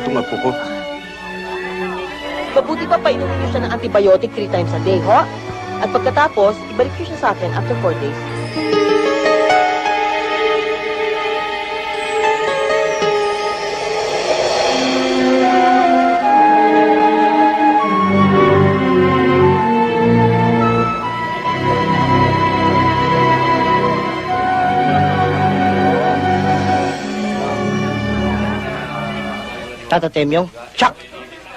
itong apo ko. Mabuti pa painumin niyo siya ng antibiotic 3 times a day, ho? At pagkatapos, ibalik niyo siya sa akin after 4 days. Tata Temyong, Chuck!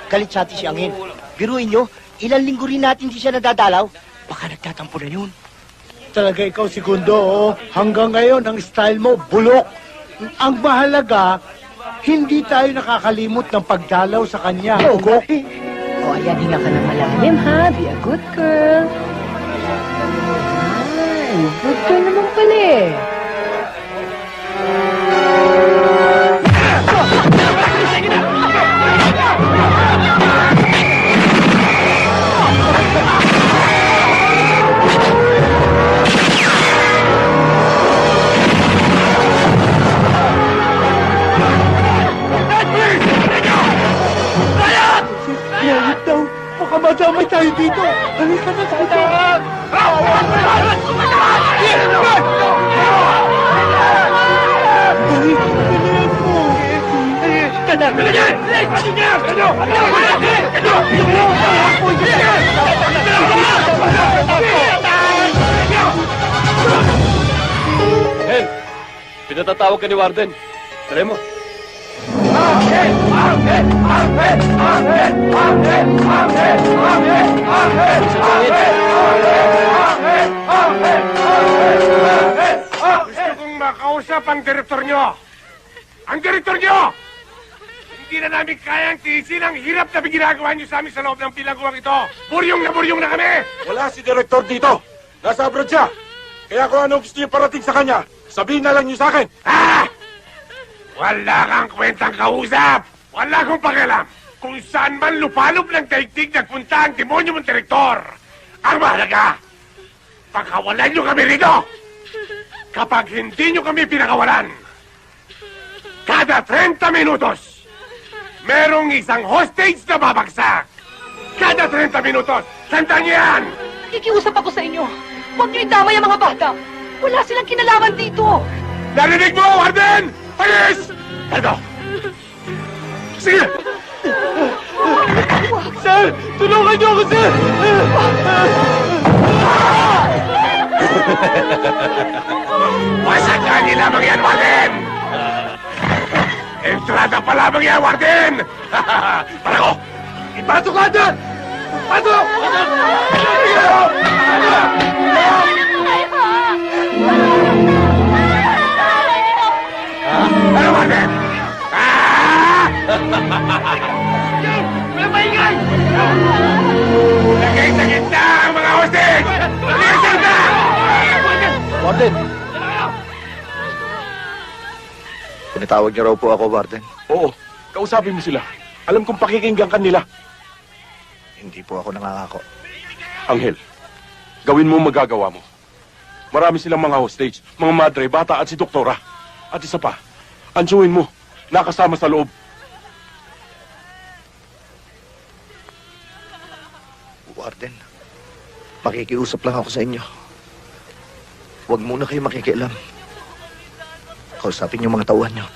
Galit sa atin si Angin. Biruin nyo, ilang linggo rin natin di siya nadadalaw. Baka nagtatampo na yun. Talaga ikaw, Segundo, oh. Hanggang ngayon, ang style mo, bulok. Ang mahalaga, hindi tayo nakakalimot ng pagdalaw sa kanya. Ugok. O, ayan, hinga ka ng malalim, ha? Be a good girl. Ay, good girl naman pala eh. Mayroon daw. Baka madamay tayo dito. Halika na, Segundo. Bilihan mo. Hel, pinatatawag ka ni Warden. Try mo. Gusto kong makausap ang direktor nyo. Ang direktor nyo! Hindi na namin kayang tiisin ang hirap na ginagawa nyo sa amin sa loob ng pinagawang ito. Buryong na kami! Wala si Direktor dito. Nasa abroad siya. Kaya kung ano gusto niyo parating sa kanya, sabihin na lang niyo sa akin. Ah! Wala kang kwentang kausap! Wala akong pakialam kung saan man lupalop ng daigdig nagpunta ang demonyo mong direktor. Ang mahalaga, pagkawalan nyo kami rito! Kapag hindi nyo kami pinakawalan, kada 30 minutos, merong isang hostage na babagsak. Kada 30 minutos, tandaan nyo yan! Nakikiusap ako sa inyo. Huwag niyo idamay ang mga bata. Wala silang kinalaman dito. Narinig mo, Warden! Ayos! Ito! Sige! Sir, tulungan niyo ako, sir. Wasak ka nila lamang yan, Warden! Entrada pa lamang yan, Warden! Para ko! Ipasok ka dyan! Pasok! Ano, Warden? May maingay! Lagay sa gitna ang mga hostage! Lisan na! Warden! Pinatawag niyo raw po ako, Warden. Oo, kausapin mo sila. Alam kong pakikinggan ka nila. Hindi po ako nangangako. Anghel, gawin mo ang magagawa mo. Marami silang mga hostage, mga madre, bata at si doktora. At isa pa, ansuin mo, nakasama sa loob. Warden, makikiusap lang ako sa inyo. Huwag muna kayo makikialam. Kausapin yung mga tauhan nyo.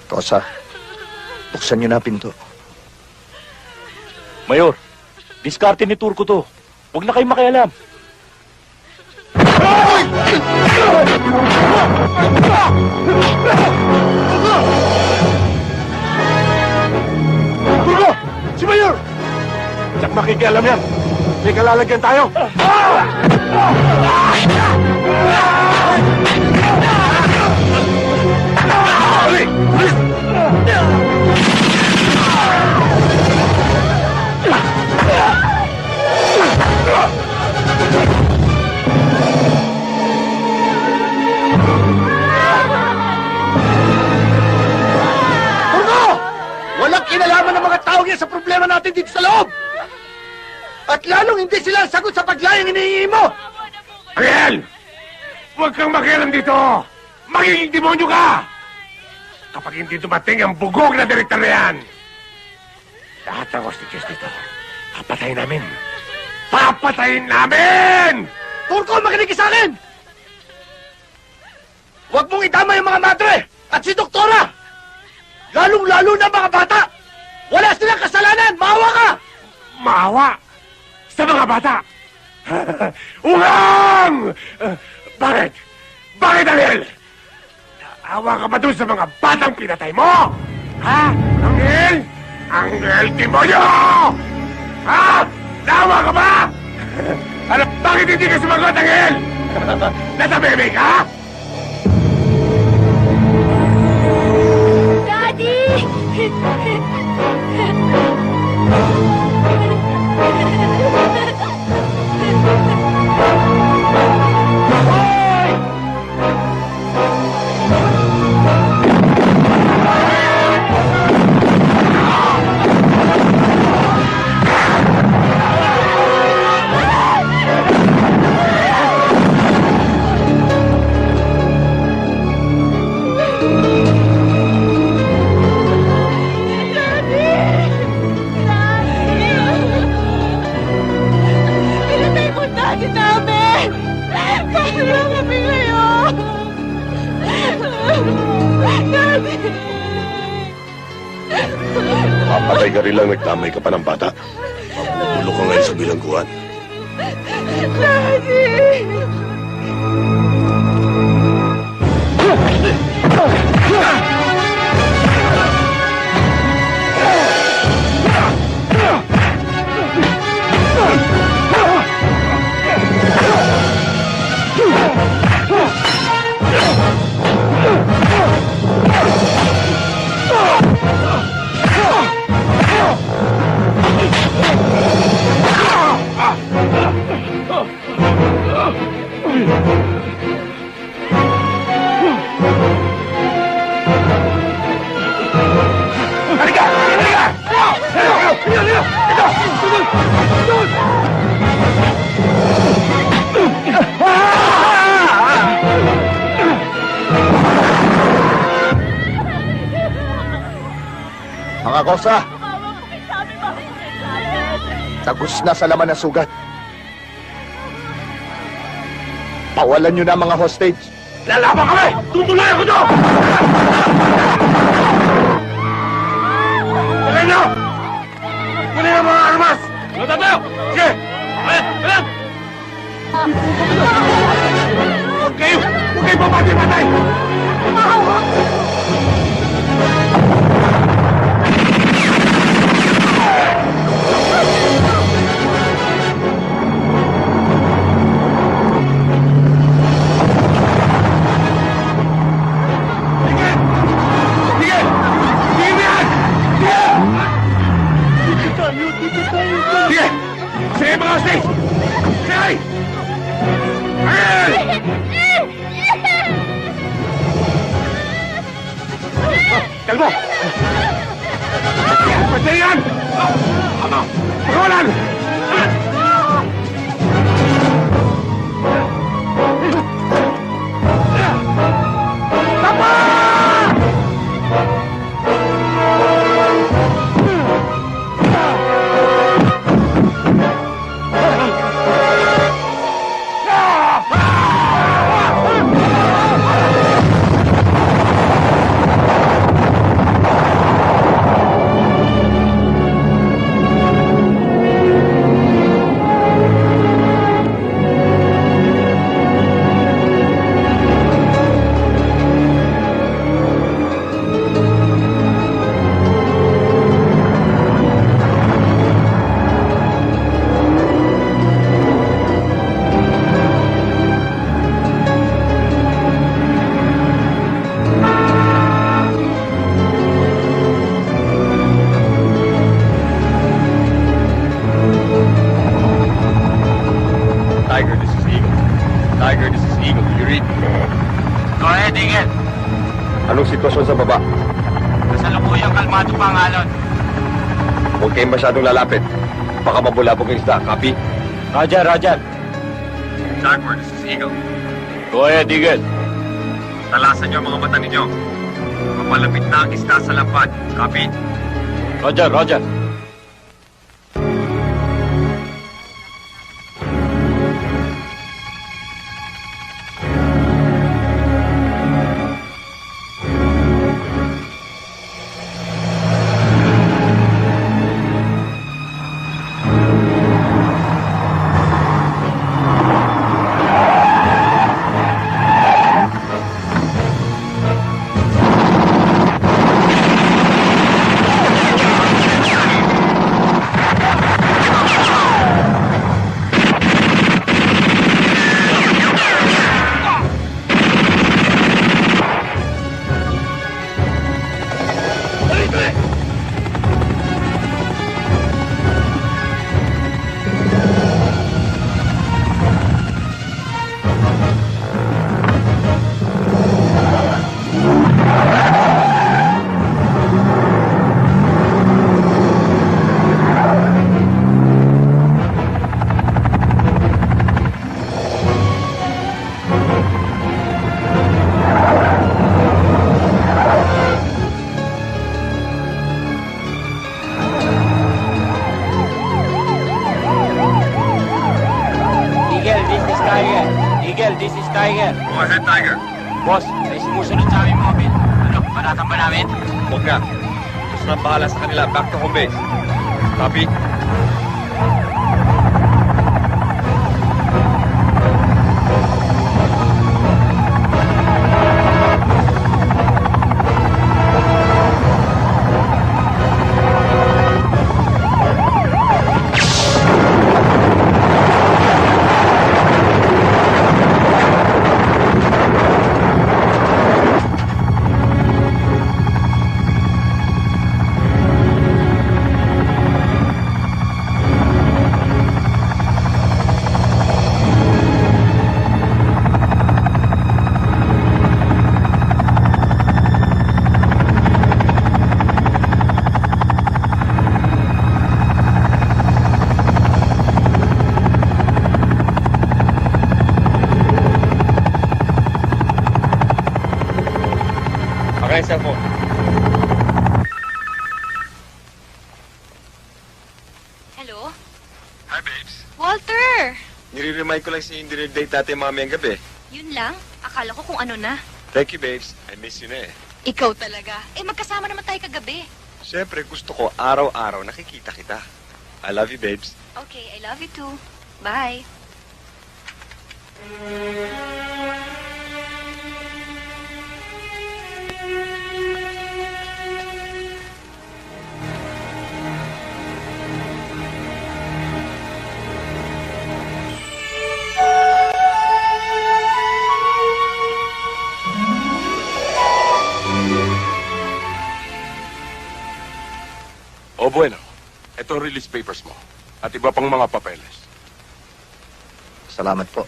Kosa, buksan nyo na pinto. Mayor, diskarte ni Turco to. Huwag na kayo makialam. Turco! Si Mayor! Tsak makikialam yan. May kalalagyan tayo. Walang kinalaman ng mga tao yan sa problema natin dito sa loob! At lalong hindi sila ang sagot sa paglayang hinihingi mo! Ariel! Huwag kang makialam dito! Magiging demonyo ka! Kapag hindi dumating ang bugog na direktor na yan, lahat ng hostages dito, papatayin namin! Papatayin namin! Turco, makinig ka sa akin! Huwag mong itama yung mga madre at si Doktora! Lalong-lalo na mga bata! Wala silang kasalanan! Maawa ka! Maawa sa mga bata! Ungang! Bakit? Bakit, Angel? Naawa ka ba dun sa mga batang pinatay mo? Ha? Angel? Angel Demonyo! Ha? Naawa ka ba? Ano, bakit hindi ka sumagot, Angel? Nasa bebe ka? Daddy! Pinatay mo daddy namin! Kaya kami ngayon! Daddy! Papatay ka rin lang nagtamay ka pa ng bata. Mabubulo ka ngayon sa bilangguan. Daddy! Halika! Halika! Mga kosa, tagos na sa laman ng sugat. Pawalan nyo na mga hostage. Lalaban kami! Tutuloy ako doon! Tagay nyo! Kunin ang mga armas! Luta tayo! Sige! Ayan! Ayan! Huwag kayo! Huwag kayo papatay-patay! Sige! Sige! Sige na yan! Sige! Sige mga hostage! Sige! Ayan! Kalbo! Patay yan! Ano? Pagawalan! Tapa! Tiger, this is Eagle. Tiger, this is Eagle. You read? Go ahead, Eagle. Anong sitwasyon sa baba? Kasalukuyang kalmado pa ang alon. Huwag kayong masyadong lalapit. Baka mabulabog yung isda. Copy? Roger, Roger. Tiger, this is Eagle. Go ahead, Eagle. Talasan niyo ang mga mata ninyo. Papalapit na ang isla sa lapad. Copy? Roger, Roger. Eagle, this is Tiger. Go ahead, Tiger. Boss, may sumusunod sa aming mobile. Ano, panatan ba namin? Huwag na. Gusto na bahala sa kanila. Back to home base. Copy? Okay, cellphone. Hello? Hi, babes. Walter! Nire-remind ko lang si yung dinidate natin mamayang gabi. Yun lang? Akala ko kung ano na. Thank you, babes. I miss you na eh. Ikaw talaga. Eh, magkasama naman tayo kagabi. Siyempre, gusto ko araw-araw nakikita kita. I love you, babes. Okay, I love you too. Bye. O bueno, ito ang release papers mo. At iba pang mga papeles. Salamat po.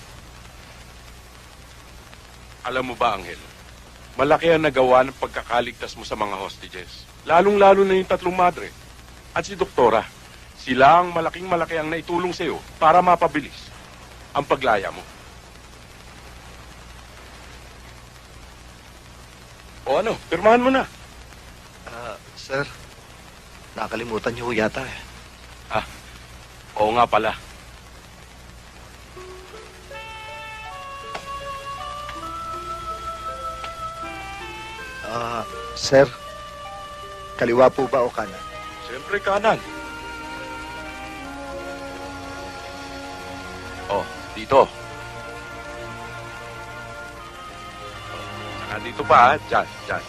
Alam mo ba, Angel? Malaki ang nagawa ng pagkakaligtas mo sa mga hostages. Lalong-lalo na yung tatlong madre. At si Doktora. Sila ang malaking-malaki ang naitulong sa'yo para mapabilis ang paglaya mo. O ano, pirmahan mo na. Sir, nakalimutan niyo yata eh. Oo nga pala. Sir, kaliwa po ba o kanan? Siyempre kanan. Oh, dito. Saka dito pa, ha? Diyan, diyan.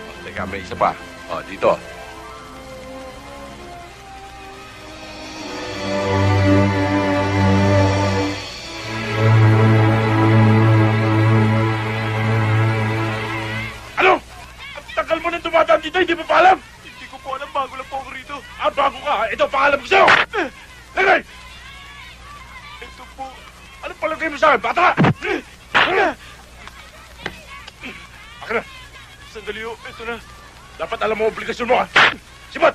Oh, teka, may isa pa. Oh, dito. Ano? Ang tagal mo nang dumadaan dito, hindi mo pa alam? Hindi ko po alam, bago lang po ako rito. Bago ka, ha? Ito, pangalan ko sa'yo! Lagay! Ito po. Anong palagay mo sa'yo, bata? Akin na. Sandali ho, ito na. Dapat alam mo obligasyon mo, ha? Sibat!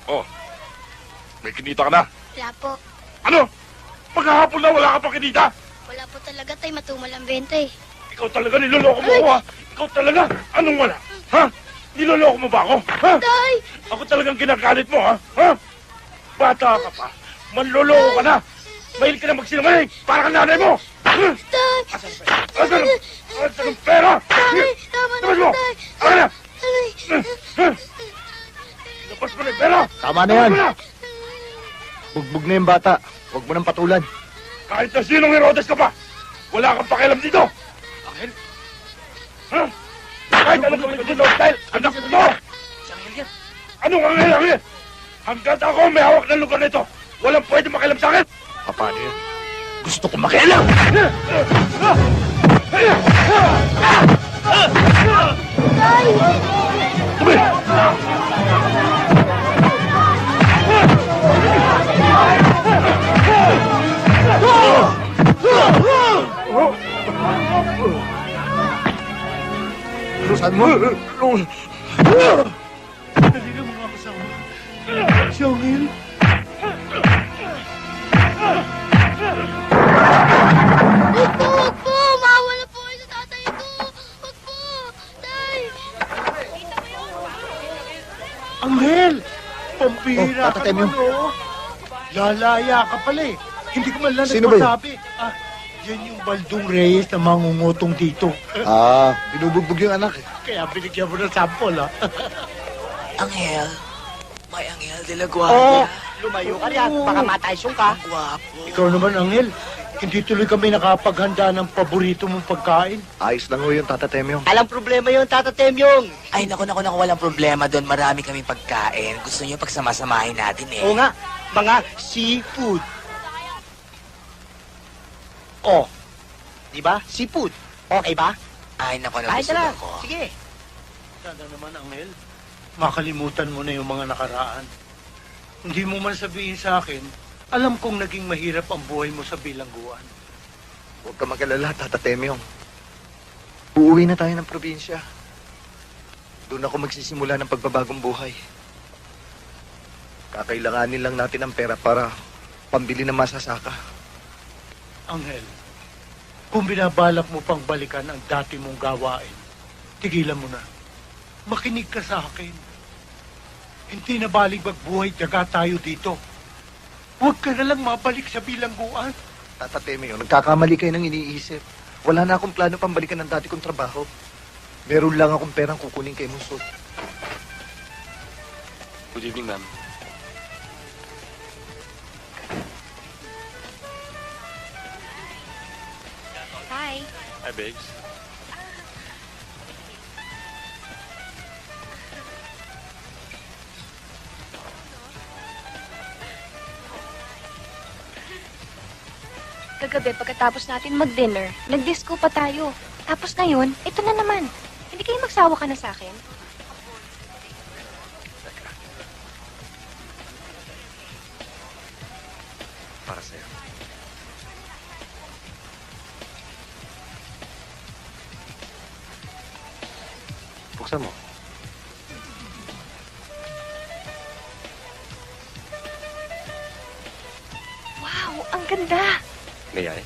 Oh, may kinita ka na. Wala po. Ano? Maghahapon na wala ka pa kinita? Wala po talaga, tay. Matumal ang benta eh. Ikaw talaga niloloko mo ako, ha? Ikaw talaga? Anong wala? Ha? Niloloko mo ba ako? Ha? Tay! Ako talagang kinakalit mo, ha? Ha? Bata ka pa. Manloloko ka na. Mahilig ka na magsinungaling. Para kang nanay mo. Tay! Asan ang pera? Tay! Tama na Labas po, mo! tay! Akin na! Aray! Labas mo na yung pera! Tama na yan. Bugbog na yung bata. Huwag mo nang patulan. Kahit na sinong Herodes ka pa, wala kang pakialam dito. Akin? Ha? Kahit anong gawin ko dito, dahil anak ko to! Anong angel? Hanggat ako may hawak ng lugar nito, walang pwede makialam sa akin! Paano yun? Gusto ko makialam! Saan mo? Dali na mga kasama. Si Angel. Huwag po! Huwag po! Mawala po kayo sa tatay ko! Huwag po! Tay! Angel! Pampira Oh, ka Tata Temyo. naman, oh. Lalaya ka pala eh. Hindi ko man lang Sino ba yun? nagpasabi. Ah, yan yung Baldong Reyes na mangungutong dito. Binubugbog yung anak eh. Kaya binigyan mo ng sample, ah. Angel. May Angel de la Oo, Guardia. lumayo ka riyan. Baka mataysong ka. Oh. Ikaw naman, Angel. Hindi tuloy kami nakapaghanda ng paborito mong pagkain. Ayos lang ho yung Tata Temyo. Alang problema yun, Tata Temyong. Ay, naku, walang problema doon. Marami kaming pagkain. Gusto niyo pagsamasamahin natin eh. Oo nga, mga seafood. Oh, di ba? Seafood. Okay ba? Ay, naku, Kahit gusto na lang. ko. Sige. Sana naman, Angel. Makalimutan mo na yung mga nakaraan. Hindi mo man sabihin sa akin, alam kong naging mahirap ang buhay mo sa bilangguan. Huwag ka mag-alala, Tata Temyong. Uuwi na tayo ng probinsya. Doon ako magsisimula ng pagbabagong buhay. Kakailanganin lang natin ang pera para pambili ng masasaka. Angel, kung binabalak mo pang balikan ang dati mong gawain, tigilan mo na. Makinig ka sa akin. Hindi na balik magbuhay daga tayo dito. Huwag ka na lang mabalik sa bilangguan. Tata Temyong, nagkakamali kayo ng iniisip. Wala na akong plano pambalikan ng dati kong trabaho. Meron lang akong perang kukunin kay Musot. Good evening, ma'am. Hi. Hi, babes. Kagabi, pagkatapos natin mag-dinner, nag-disco pa tayo. Tapos ngayon, ito na naman. Hindi kayo magsawa ka na sa akin? Para sa'yo. Buksan mo. Wow, ang ganda! May I?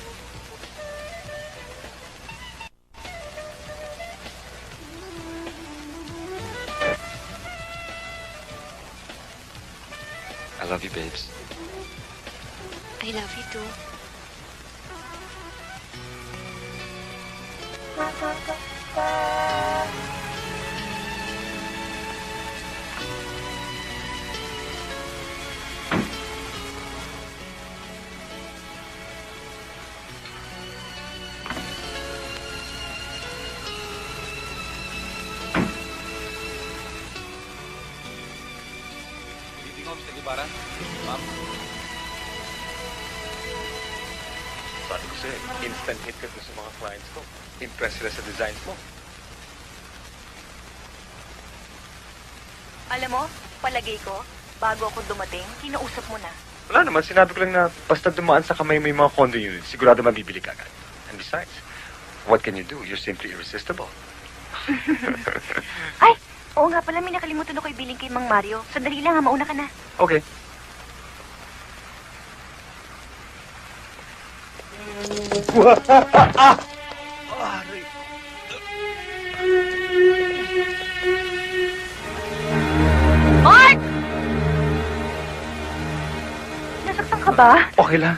I love you, babes. I love you too. Meeting mo, Mr. Guevara? Ma'am? Sabi ko sa'yo, instant hit ka sa mga clients ko. Impressed sila sa designs mo. Alam mo, palagay ko, bago ako dumating, kinausap mo na. Wala naman, sinabi ko lang na basta dumaan sa kamay mo yung mga condo units, sigurado mabibili ka agad. And besides, what can you do? You're simply irresistible. Ay, Oo nga pala, may nakalimutan ako ibiling kay Mang Mario. Sandali lang ha, mauna ka na. Okay. Mark! Nasaktan ka ba? Okay lang.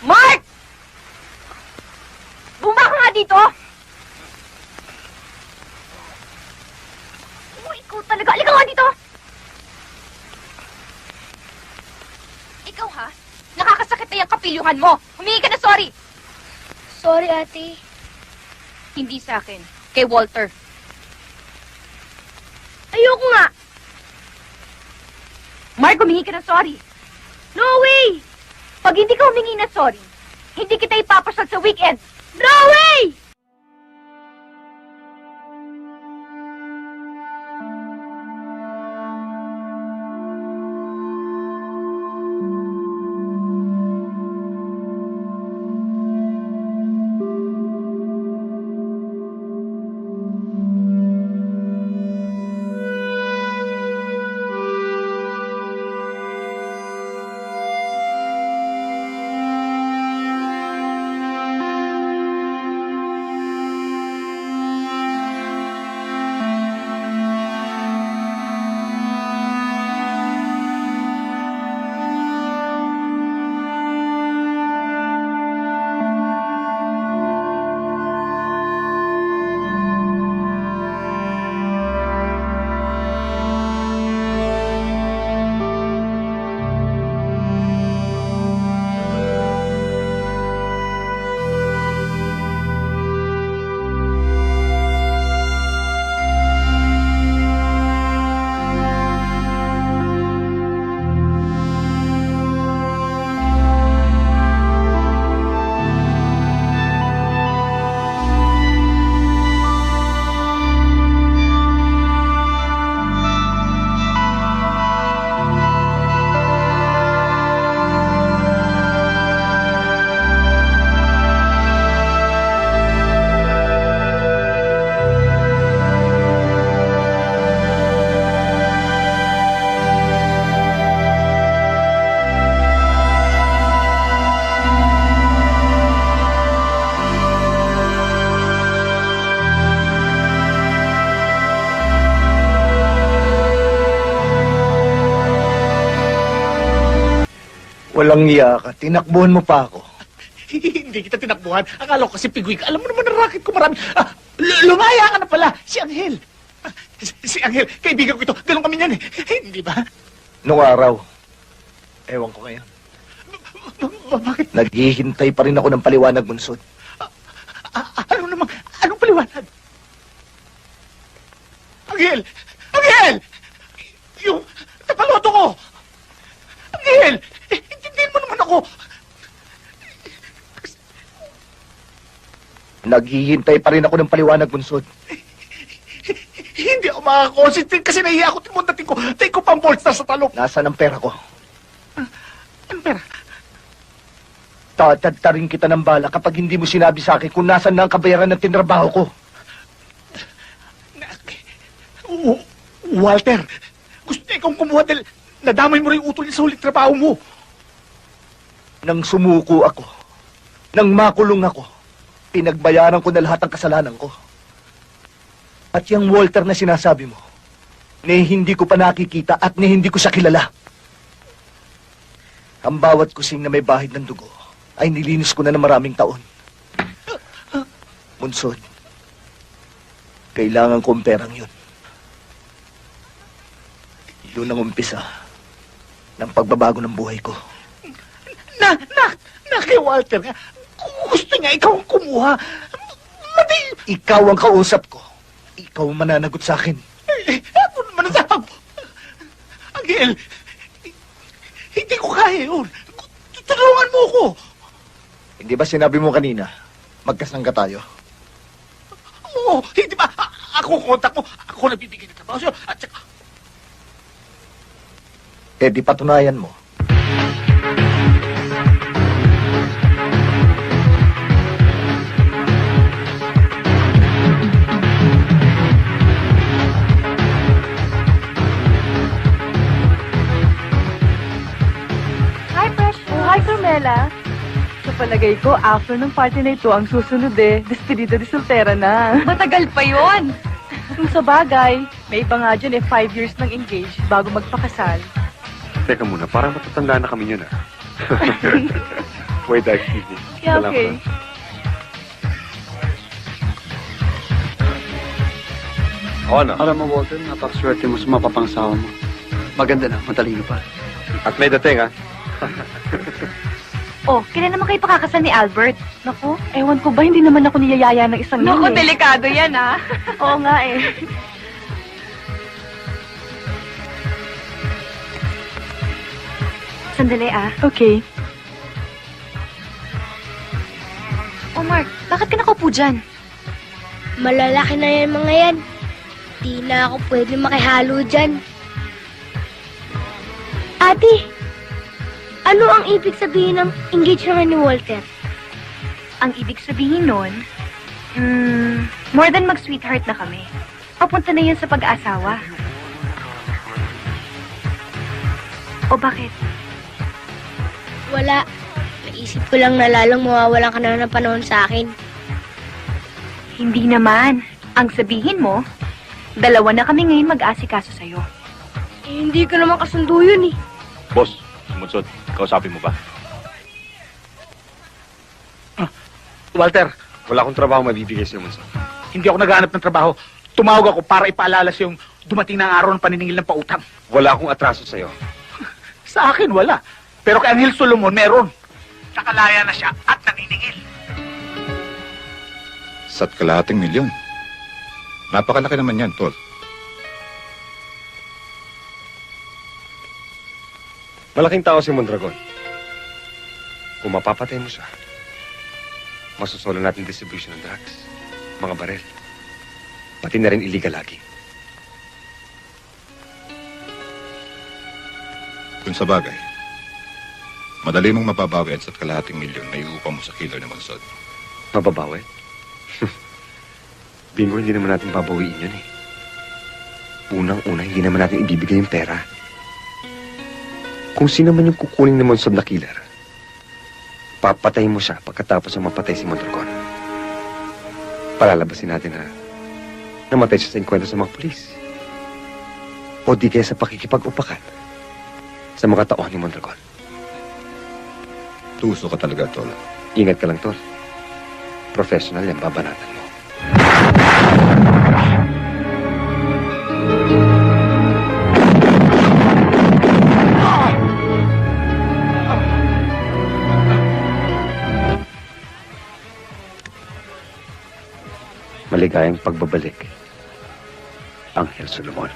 Mark! Bumaba ka nga dito! Oh, ikaw talaga. Halika nga dito! Ikaw ha? Nakakasakit na yung kapilyuhan mo. Humingi ka na sorry. Sorry, ate. Hindi sa akin. Kay Walter. Ayoko nga. Mark, humingi ka ng sorry. No way! Pag hindi ka humingi na sorry, hindi kita ipapasal sa weekend. No way! Walang iya ka. Tinakbuhan mo pa ako. Hindi kita tinakbuhan. Akala ko kasi piguy ka. Alam mo naman ang racket ko marami. Lumaya ka na pala. Si Angel. Si Angel. Kaibigan ko ito. Ganun kami niyan eh. Hindi ba? Nung araw, ewan ko ngayon. Bakit? Naghihintay pa rin ako ng paliwanag, Bunsod. Ano naman? Anong paliwanag? Angel! Angel! Yung napaloto ko! Angel! Intindihin mo naman ako! Naghihintay pa rin ako ng paliwanag, Bunsod. Hindi ako makakonsentrate kasi nahiya ako. Timundating ko. Take ko pang bolster sa talok. Nasaan ang pera ko? Anong pera? Tatadtarin kita ng bala kapag hindi mo sinabi sa akin kung nasan na ang kabayaran ng tinrabaho ko. Walter, gusto niya ikaw kumuha dahil nadamay mo rin yung utol niya sa huling trabaho mo. Nang sumuko ako, nang makulong ako, pinagbayaran ko na lahat ng kasalanan ko. At yung Walter na sinasabi mo, na hindi ko pa nakikita at na hindi ko siya kilala. Ang bawat kusing na may bahid ng dugo ay nilinis ko na ng maraming taon. Bunsod, kailangan ko ang perang yun. Yun ang umpisa ng pagbabago ng buhay ko. Na kay Walter nga. Kung gusto niya, ikaw ang kumuha. Ikaw ang kausap ko. Ikaw ang mananagot sa akin. Ako naman ang sabi. Angel, hindi ko kaya yun. Tulungan mo ko. Hindi ba sinabi mo kanina, magkasangga tayo? Oo, hindi ba? Ako ang kontak mo. Ako nagbibigay ng trabaho sa'yo. At saka, Eh di patunayan mo. Carmela. Sa palagay ko, after ng party na ito, ang susunod despedida de soltera na. Matagal pa yon. Kung sa bagay, may iba nga dyan 5 years nang engaged bago magpakasal. Teka muna, parang matatanda na kami yun Wait, excuse me. Yeah, okay. Ano? Alam mo, Walter, napakaswerte mo sa mapapangsawa mo. Maganda na, matalino pa. At may dating, Oh, kailan naman kayo pakakasal ni Albert? Naku, ewan ko ba, hindi naman ako niyayaya ng isang Naku, yun delikado yan, ha? Oo nga Sandali, Okay. Oh, Mark, bakit ka nakaupo dyan? Malalaki na yan mga yan. Di na ako pwede makihalo dyan. Ate, ano ang ibig sabihin ng engage naman ni Walter? Ang ibig sabihin nun, more than mag-sweetheart na kami. Papunta na yun sa pag-aasawa. O bakit? Wala. Naisip ko lang na lalong mawawalan ka na ng panahon sa akin. Hindi naman. Ang sabihin mo, dalawa na kami ngayon mag-asikaso sa'yo. Eh, hindi ko naman kasundo yun eh. Boss, sumunsod. Kausapin mo ba? Walter, Wala akong trabaho mabibigay sa'yo, Monson. hindi ako naghahanap ng trabaho. Tumawag ako para ipaalala sa yung dumating na ang araw ng paniningil ng pautang. Wala akong atraso sa'yo. Sa akin, wala. Pero kay Angel Solomon, meron. Nakalaya na siya at naniningil. Sa't kalahating milyon. Napakalaki naman yan, Tol. Malaking tao si Mondragon. Kung mapapatay mo siya, masusolo natin distribution ng drugs, mga barel. Pati na rin illegal lagi. Kung sa bagay, madali mong mababawi at sa't kalahating milyon na iupa mo sa killer na magsod. Mababawi? Bingo, hindi naman natin babawiin yun eh. Unang-una, hindi naman natin ibibigay yung pera. Kung sino man yung kukunin ni Monson na killer, papatay mo siya pagkatapos na mapatay si Mondragon. Palalabasin natin na namatay siya sa enkwentro sa mga pulis. O di kaya sa pakikipag-upakan sa mga taon ni Mondragon. Tuso ka talaga, Tol. Ingat ka lang, Tol. Professional yan, babanatan mo. Maligayang pagbabalik, Angel Solomon.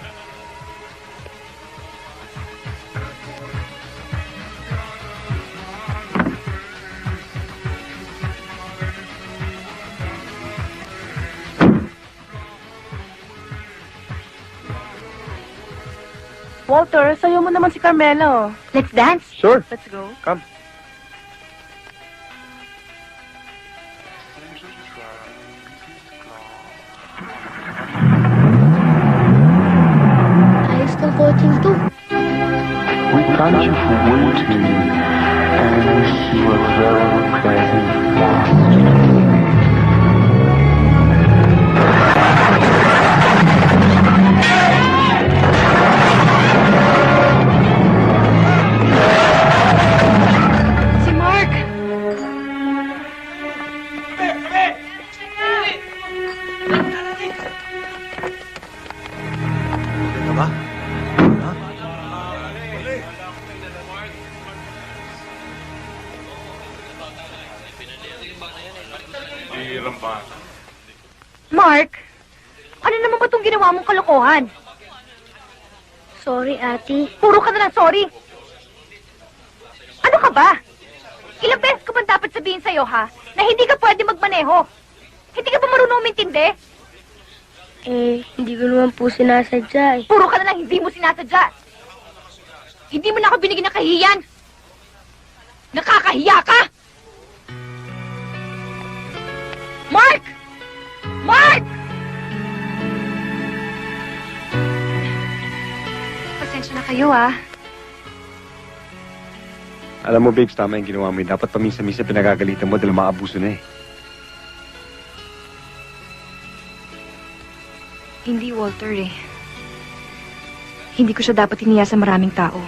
Walter, sayo mo naman si Carmela, Let's dance? Sure. Let's go. Come. Ayos ng coaching to. We got you for waiting, and you were very pleasant last year. Si Mark! Mark! Ano naman ba itong ginawa mong kalokohan? Sorry, ate. Puro ka na lang sorry. Ano ka ba? Ilang beses ko bang dapat sabihin sa'yo, ha? Na hindi ka pwede magmaneho. Hindi ka ba marunong umintindi? Eh, hindi ko naman po sinasadya eh. Puro ka na lang hindi mo sinasadya. Hindi mo na ako binigyan ng kahihiyan. Nakakahiya ka! Mark! Mark! Pasensya na kayo, ah. Alam mo, babes, tama yung ginawa mo. Dapat paminsan-minsan pinagagalitan mo dahil maabuso na eh. Hindi, Walter eh. Hindi ko siya dapat hiniya sa maraming tao.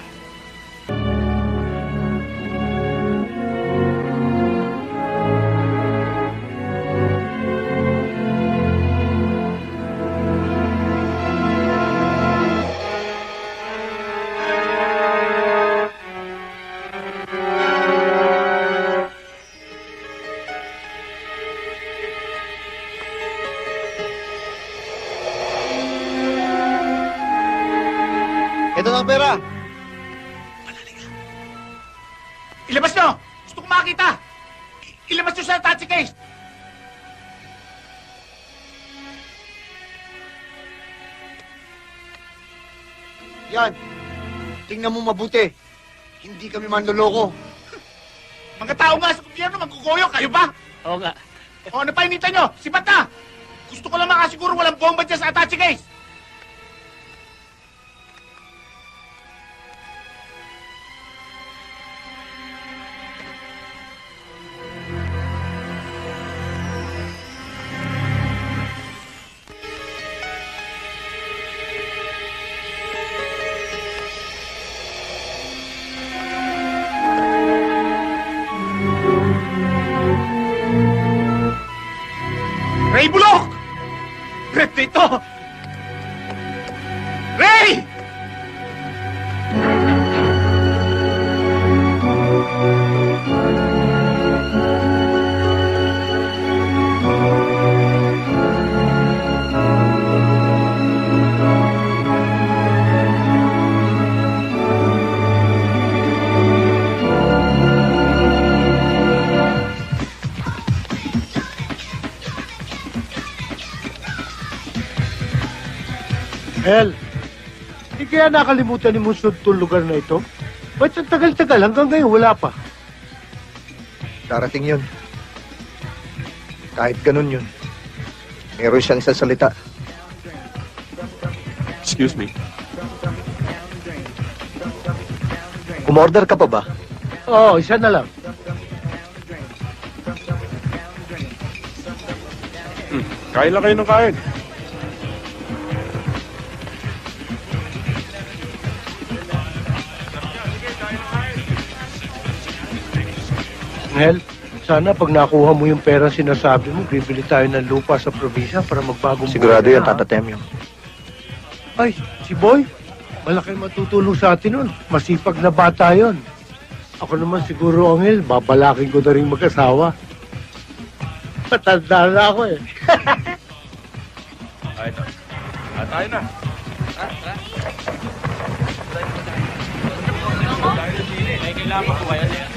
Ito na ang pera. Ilabas nyo! Gusto kong makita! Ilabas nyo sa taxi case! Yan. Tingnan mo mabuti. Hindi kami manloloko. Mga tao nga sa gobyerno, magkukuyo, kayo ba? Oo nga. O, ano pa hinintay nyo? Sipat na! Gusto ko lang makasiguro walang bomba dyan sa attache case! Ray Bulok! Rep dito! Ray! Hel, hindi kaya nakalimutan ni Musod itong lugar na ito? Ba't ang tagal-tagal hanggang ngayon wala pa? Darating yun. Kahit ganun yun. Meron siyang isang salita. Excuse me. Umorder ka pa ba? Oo, isa na lang. Kain lang kayo ng kain. Hel, sana pag nakuha mo yung pera sinasabi mo, bibili tayo ng lupa sa probinsya para magbagong Sigurado buhay yan, na, ha? Tata Temyo. Ay, si Boy, malaki matutulong sa atin nun. Masipag na bata yon. Ako naman siguro, Angel, babalakin ko na rin mag-asawa. Matanda na ako eh. Tayo na. Tayo na. Ay, kailangan ko kaya niya.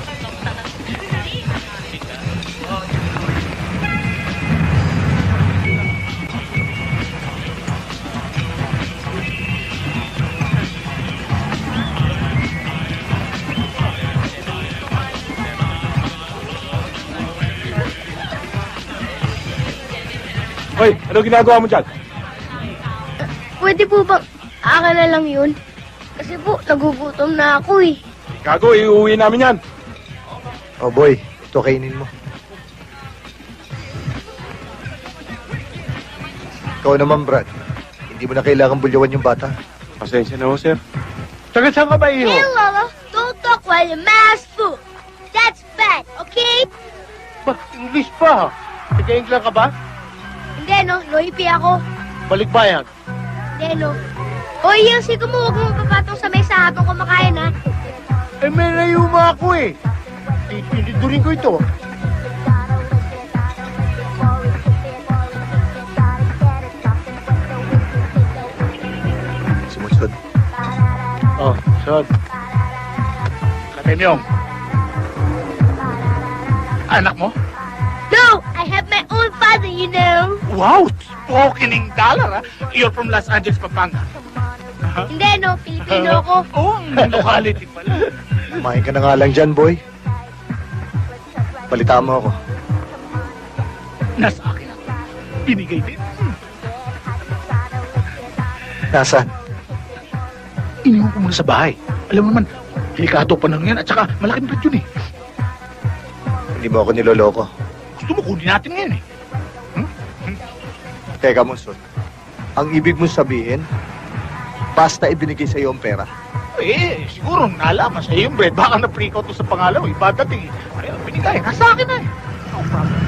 Hoy, ano ginagawa mo dyan? Pwede po bang akin na lang yun? Kasi po, nagugutom na ako eh. Gago, iuwi namin yan. Oh boy, ito kainin mo. Ikaw naman, Brad. Hindi mo na kailangan bulyawan yung bata. Pasensya na ho, sir. Taga saan ka ba, Iho? Hey, Lola, don't talk while your mouth's full. That's bad, okay? Ba, English pa. Taga-Ingla ka ba? Hindi, no? Loipi ako. Balikbayan. Hindi, no? Hoy, Yelsi, huwag mo papatong sa mesa habang kumakain, ha? Eh, may layuma ako eh. Pinidurin ko ito. Sumutsod. Oh, sod. Katemyong. Anak mo? No, I have my own father, you know. Wow! Spokening dollar, ha? You're from Los Angeles, Pampanga. Hindi, no? Pilipino ako. Oh, locality pala. Kumain ka na nga lang dyan, boy. Balitaan mo ako. Nasa akin ako. Binigay din. Nasaan? Iniwan ko muna sa bahay. Alam mo naman, Delikado pa lang yan at saka malaking bet yun eh. Hindi mo ako niloloko. Gusto mo kunin natin ngayon eh. Teka, Monson. Ang ibig mo sabihin, basta ibinigay sa'yo ang pera. Eh, siguro nalaman sa'yo yung bread. Baka na-freak out to sa pangalaw. Iba dating eh. Ay, binigay. Nasa akin na eh. No problem.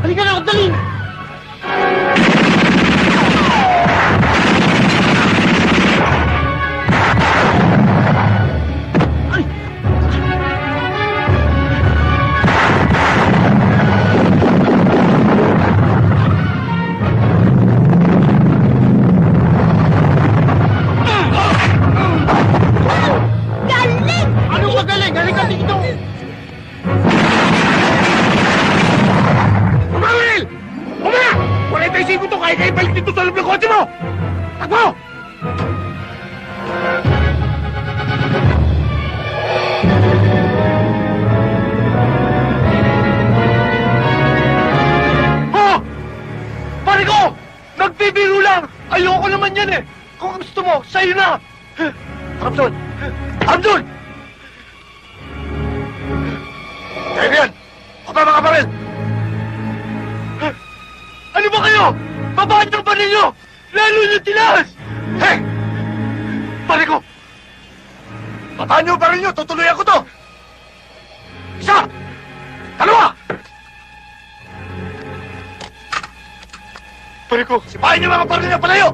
Halika na, dali! Galing! Ano ka galing? Halika dito! Umawil! Umaya! Wala tayo sibo to, kaya kayo balik dito sa loob ng kotse mo! Takbo! Oh! Pare ko! Nagbibiro lang! Ayoko naman yan eh! Kung gusto mo, sa'yo na! Ramson! Ramson! Kaya yan! Kapa mga baril! Ano ba kayo? Babaan ng pa ninyo! Lalo nyo tinaas! Hey! Pare ko! Bataan nyo baril nyo! Tutuloyan ko to! Isa! Dalawa! Pare ko! Sipahin nyo mga baril nyo! Palayo!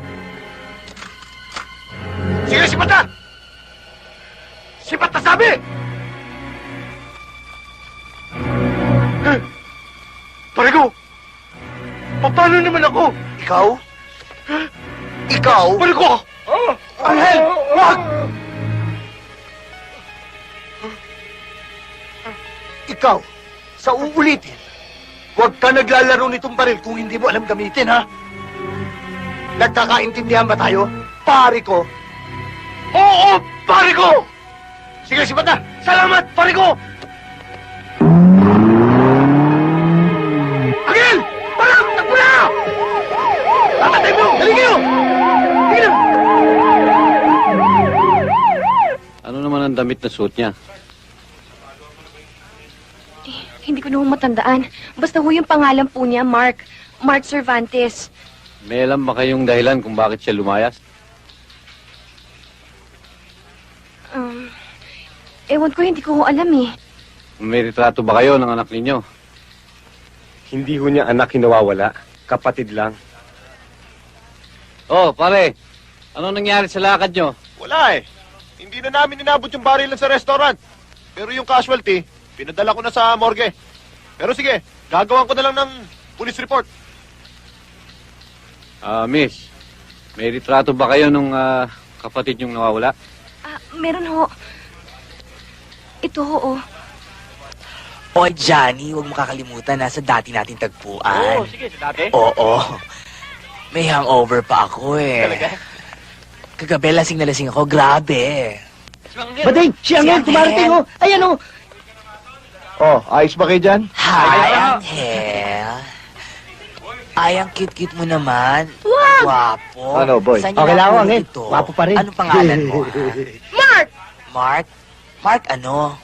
Sige, sipat na! Sipat na sabi! Pare ko! Paano naman ako? Ikaw? Ikaw? Pare ko! Angel! Wag! Ikaw, sa uulitin, huwag ka naglalaro nitong baril kung hindi mo alam gamitin, ha? Nagkakaintindihan ba tayo? Pare ko! Oo! Pare ko! Sige, sipat na! Salamat, pare ko! Angel! Parang! Takbo na! Tatatay mo! Dali kayo! Sige na! Ano naman ang damit na suot niya? Hindi ko na matandaan. Basta ho yung pangalan po niya, Mark. Mark Cervantes. May alam ba kayong dahilan kung bakit siya lumayas? Ewan ko, hindi ko ho alam eh. May retrato ba kayo ng anak ninyo? Hindi ho niya anak hinawawala. Kapatid lang. Oh, pare. Ano nangyari sa lakad nyo? Wala eh. Hindi na namin inabot yung barilan sa restaurant. Pero yung casualty, pinadala ko na sa morgue. Pero sige, gagawan ko na lang ng police report. Miss. May retrato ba kayo nung kapatid nyong nawawala? Meron ho. Ito ho, oh. O, Johnny, huwag mo kakalimutan na sa dati nating tagpuan. Oo, sige, sa dati. Oo. May hangover pa ako eh. Talaga? Kagabi, lasing na lasing ako. Grabe. Bading, si Angel, tumarating oh. Ayan oh. Oh, ayos ba kayo dyan? Hi, Angel. Ay, ang cute-cute mo naman. Wow! Guwapo. Ano, boy? Saan niyo Okay lang ako, nakuha Angel. ito? Guwapo pa rin. Anong pangalan mo? Mark! Mark? Mark ano?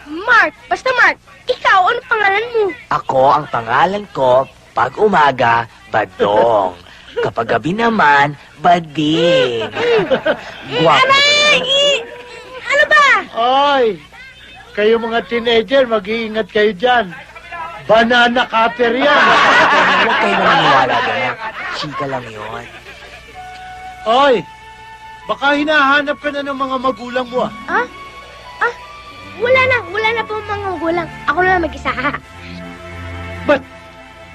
Mark! Basta Mark! Ikaw, ano pangalan mo? Ako, ang pangalan ko, pag umaga, Badong. Kapag gabi naman, Bading. Guwapo. Ano ba? Ay! Kayo mga teenager, mag-iingat kayo dyan. Banana cutter yan. Huwag kayo maniniwala doon. Chika lang yun. Oy! Baka hinahanap ka na ng mga magulang mo, ah. Ah? Wala na po mga gulang. Ako na mag-isa.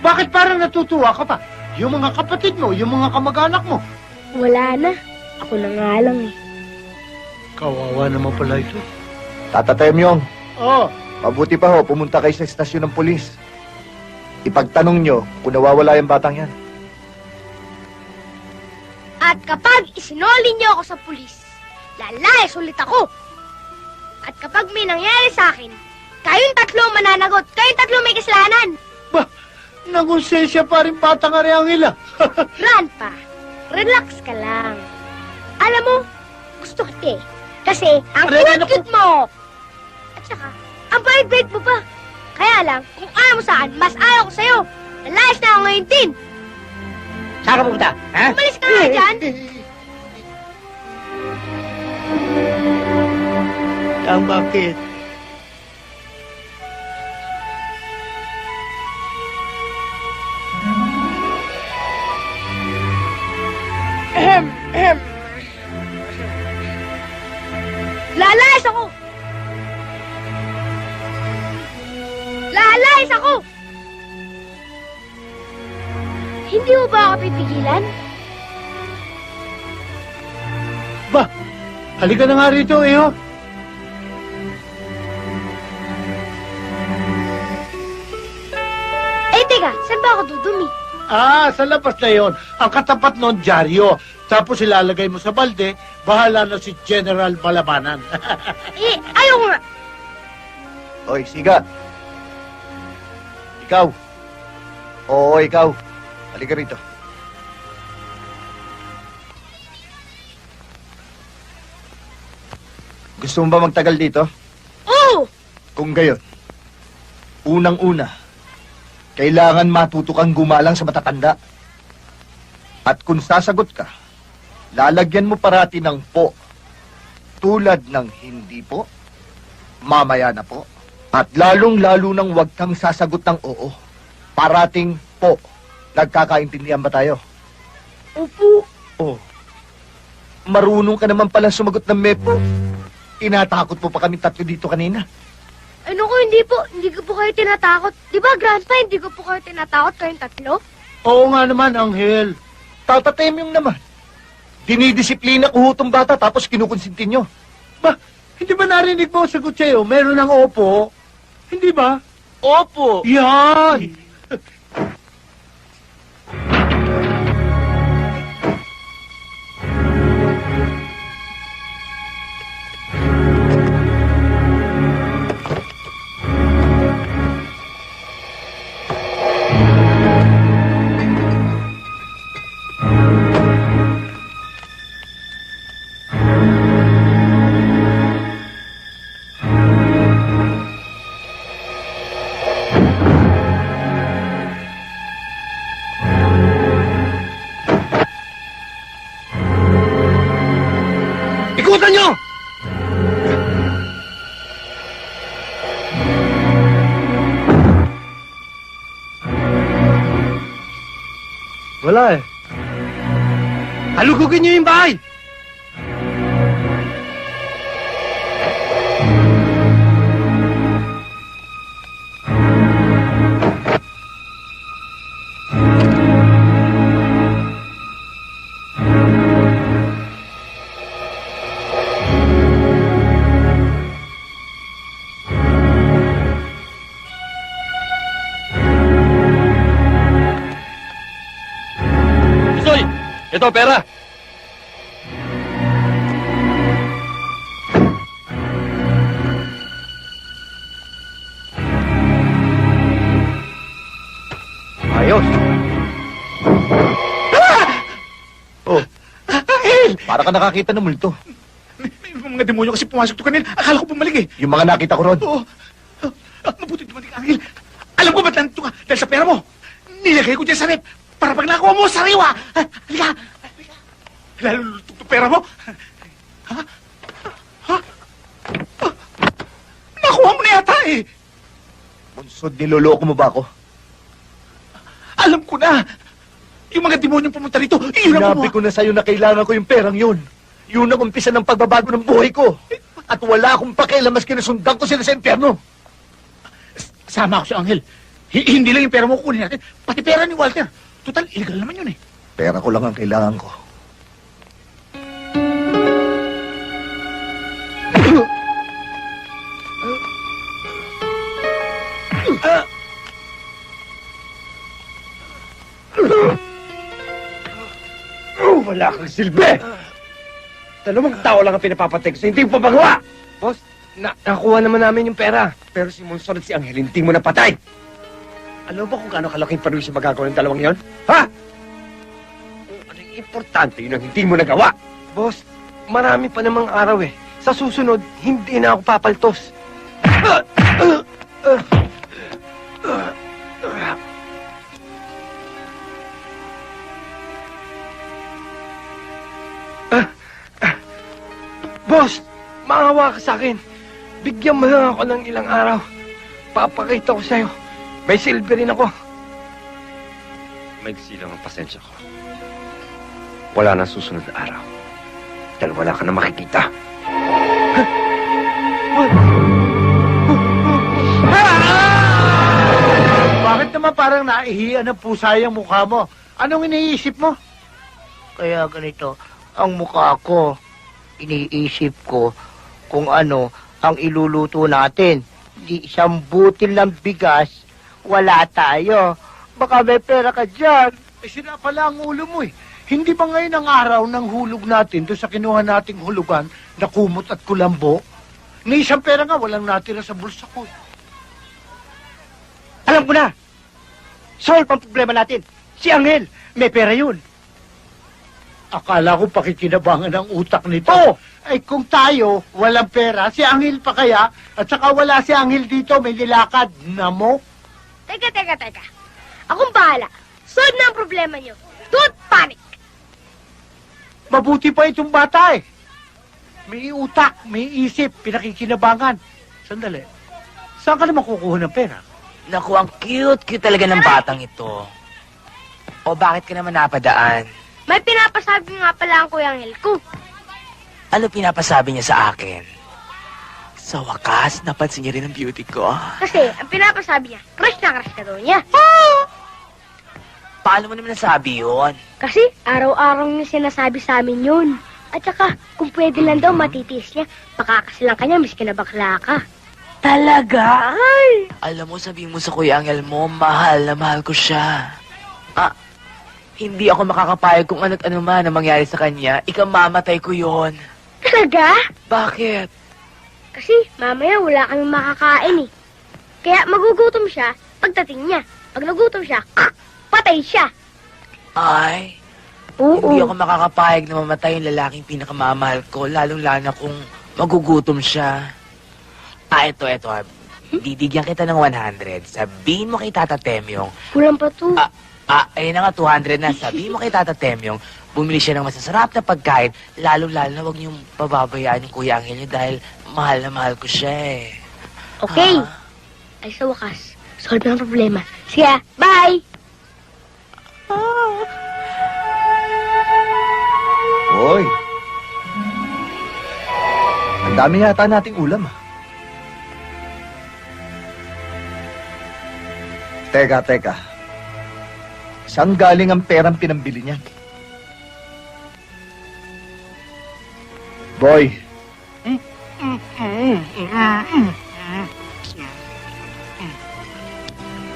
Bakit parang natutuwa ka pa? Yung mga kapatid mo, yung mga kamag-anak mo. Wala na. Ako na nga lang eh. Kawawa naman pala ito. Tata Temyong, Oh, mabuti pa ho, pumunta kayo sa estasyon ng pulis. Ipagtanong nyo kung nawawala yung batang yan. At kapag isinoli niyo ako sa pulis, lalayas ulit ako. At kapag may nangyari sa akin, kayong tatlo mananagot, kayong tatlo may kasalanan. nangonsensya pa rin batang Ariangela. Grandpa, relax ka lang. Alam mo, gusto kita eh. Kasi ang cute-cute mo. At saka, ang bait-bait mo pa. Kaya lang, kung ayaw mo saan, mas ayaw ko sa'yo. Lalayas na ako ngayon din. Saan ka pupunta? Ha? Umalis ka nga dyan. Bakit? Lalayas ako! Lalayas ako! Hindi mo ba ako pipigilan? Ba, halika na nga rito, Eho. Eh, teka, saan ba ako dudumi? Sa labas na yon. Ang katapat nun, dyaryo. Tapos ilalagay mo sa balde, bahala na si General Malabanan. Eh, ayaw ko nga. Oy, Siga. Ikaw. Oo, ikaw. Halika rito. Gusto mo ba magtagal dito? Oo! Kung gayon, unang-una, kailangan matuto kang gumalang sa matatanda. At kung sasagot ka, lalagyan mo parati ng po. Tulad ng hindi po, mamaya na po. At lalong-lalo nang huwag kang sasagot ng oo. Parating po. Nagkakaintindihan ba tayo? Opo. Oh. Marunong ka naman pala sumagot ng mepo. Tinatakot mo pa kami tatlo dito kanina. Ano ko, hindi po. Hindi ko po kayo tinatakot. Di ba, Grandpa, hindi ko po kayo tinatakot kayong tatlo? Oo nga naman, Anghel. Tata Temyong naman. Dinidisiplina ko ho itong bata tapos kinukonsinti nyo. Ba, hindi ba narinig mo ang sagot sa'yo? Meron ng opo. Hindi ba? Opo. Yan! Ikutan nyo! Wala eh. Halugugin nyo yung bahay! Ito, pera! Ayos. Oh. Para ka nakakita ng multo. May mga demonyo kasi pumasok to kanil. Akala ko bumalik eh. Yung mga nakita ko ron. Oo. Mabuti dumating ang Angel. Alam ko ba't nandito ka? Dahil sa pera mo. Nilagay ko dyan sa rep. Para pag nakuha mo, sariwa. Halika. Halika. Lalo lutog pera mo. Ha? Ha? Nakuha mo na yata eh. Bunsod, niloloko mo ba ako? Alam ko na. Yung mga demonyong pumunta rito, iyon ang Sinabi ko na sa'yo na kailangan ko yung perang yun. Yun ang umpisa ng pagbabago ng buhay ko. At wala akong pakialam mas kinasundan ko sila sa impyerno. Sama ako si Angel. Hindi lang yung pera mo kukunin natin, pati pera ni Walter. Total, illegal naman yun eh. Pera ko lang ang kailangan ko. Wala kang silbi! Dalawang tao lang ang pinapapatay ko sa hindi mo pabagawa! Boss, nakuha naman namin yung pera. Pero si Monson at si Angel, hindi mo napatay. Alam mo ba kung gaano kalaking parusa magagawa ng dalawang yon? Ha? Ano yung importante, yun ang hindi mo nagawa. Boss, marami pa namang araw eh. Sa susunod, hindi na ako papaltos. Boss, maawa ka sa akin. Bigyan mo lang ako ng ilang araw. Papakita ko sa'yo. May silver rin ako. Maigsi lang ang pasensya ko. Wala na susunod na araw. Dahil wala ka na makikita. Bakit naman parang naihiyan ng pusa yung mukha mo? Anong iniisip mo? Kaya ganito, ang mukha ko, iniisip ko kung ano ang iluluto natin. Di isang butil ng bigas, wala tayo. Baka may pera ka dyan. Eh, sira pala ang ulo mo eh. Hindi ba ngayon ang araw ng hulog natin doon sa kinuha nating hulugan na kumot at kulambo? Ni isang pera nga, walang natira sa bulsa ko. Alam ko na! Solve ang problema natin. Si Angel, may pera yun. Akala ko pakikinabangan ang utak nito. Oo! Ay kung tayo, walang pera, si Angel pa kaya? At saka wala si Angel dito, may nilakad na mo? Teka. Akong bahala. Solve na ang problema nyo. Don't panic! Mabuti pa itong bata eh. May utak, may isip, pinakikinabangan. Sandali. Saan ka naman kukuha ng pera? Naku, ang cute talaga ng batang ito. O bakit ka naman napadaan? May pinapasabi nga pala ang Kuya Angel ko. Ano pinapasabi niya sa akin? Sa wakas, napansin niya rin ang beauty ko. Kasi, ang pinapasabi niya, crush ka daw niya. Paano mo naman nasabi yun? Kasi, araw-araw niya sinasabi sa amin yun. At saka, kung pwede lang daw matitiis niya, pakakasilang ka niya, miski na bakla ka. Talaga? Ay! Alam mo, sabihin mo sa Kuya Angel mo, mahal na mahal ko siya. Hindi ako makakapayag kung ano't ano man ang mangyari sa kanya. Ikamamatay ko yon. Talaga? Bakit? Kasi, mamaya wala kami makakain eh. Kaya magugutom siya pagdating niya. Pag nagutom siya, patay siya. Ay, hindi ako makakapayag na mamatay yung lalaking pinakamamahal ko, lalong-lalo na kung magugutom siya. Ito. Bibigyan kita ng 100. Sabihin mo kay Tata Temyong. Kulang pa to. Ayun na nga, 200 na. Sabihin mo kay Tata Temyong, bumili siya ng masasarap na pagkain, lalong-lalo na huwag niyong pababayaan yung Kuya Angel niyo dahil mahal na mahal ko siya eh. Okay. Ay sa wakas, solve na ang problema. Sige, bye! Hoy. Ang dami yata nating ulam, ah. Teka. Saan galing ang perang pinambili niyan? Boy.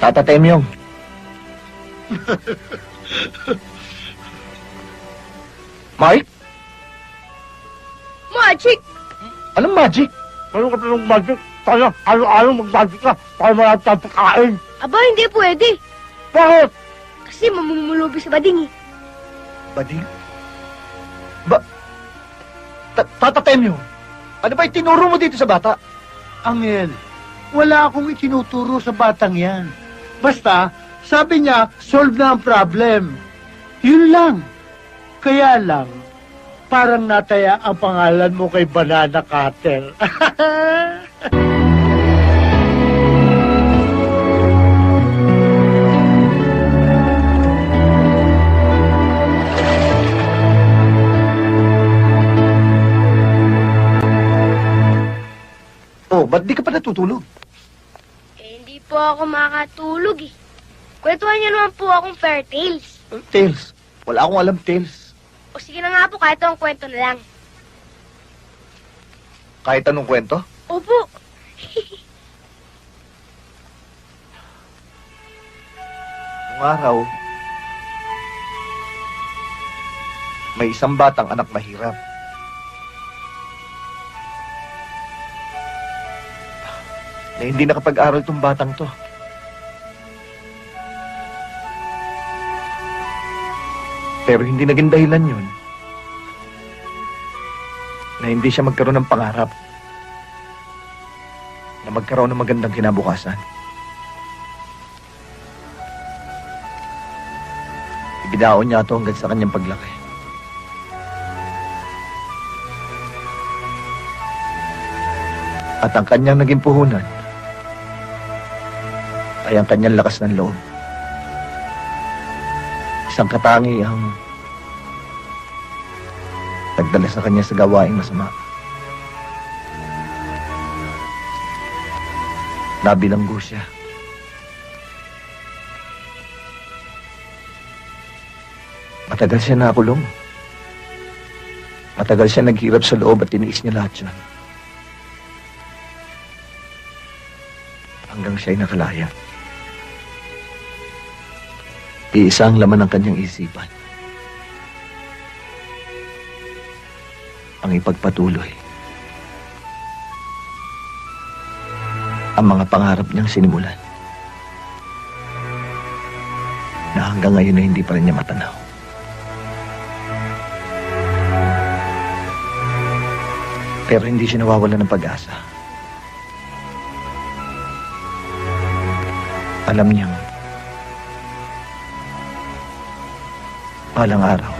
Tata Temyong. Mike? Magic! Anong magic? Ano ka ng magic? Kaya araw-araw mag-magic ka para marami tayong pagkain. Aba, hindi pwede. Bakit? Kasi mamumulubi sa bading eh. Bading? Tata Temyong, ano ba itinuro mo dito sa bata? Angel, wala akong itinuturo sa batang yan. Basta, sabi niya, solve na ang problem. Yun lang. Kaya lang, parang nataya ang pangalan mo kay Banana Cutter. Oh, ba't di ka pa natutulog? Hindi po ako makatulog eh. Kwentuhan niyo naman po akong fairy tales. Tales. Wala akong alam tales. O sige na nga po, kahit ang kwento na lang. Kahit anong kwento? Opo. Nung araw, may isang batang anak mahirap. Na hindi nakapag-aral tong batang to. Pero hindi naging dahilan yun na hindi siya magkaroon ng pangarap na magkaroon ng magandang kinabukasan. Ibidaon niya ito hanggang sa kanyang paglaki. At ang kanyang naging puhunan ay ang kanyang lakas ng loob. Isang katangiang nagdala sa kanya sa gawaing masama. Nabilanggo siya. Matagal siya nakulong. Matagal siya naghirap sa loob at tiniis niya lahat yun. Hanggang siya'y nakalaya. Iisa ang laman ng kanyang isipan. Ang ipagpatuloy. Ang mga pangarap niyang sinimulan. Na hanggang ngayon ay hindi pa rin niya matanaw. Pero hindi siya nawawala ng pag-asa. Alam niyang balang araw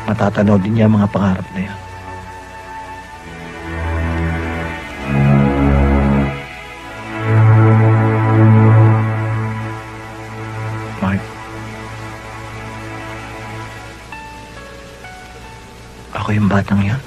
matatanaw din niya ang mga pangarap na yan. Mark, ako yung batang yan.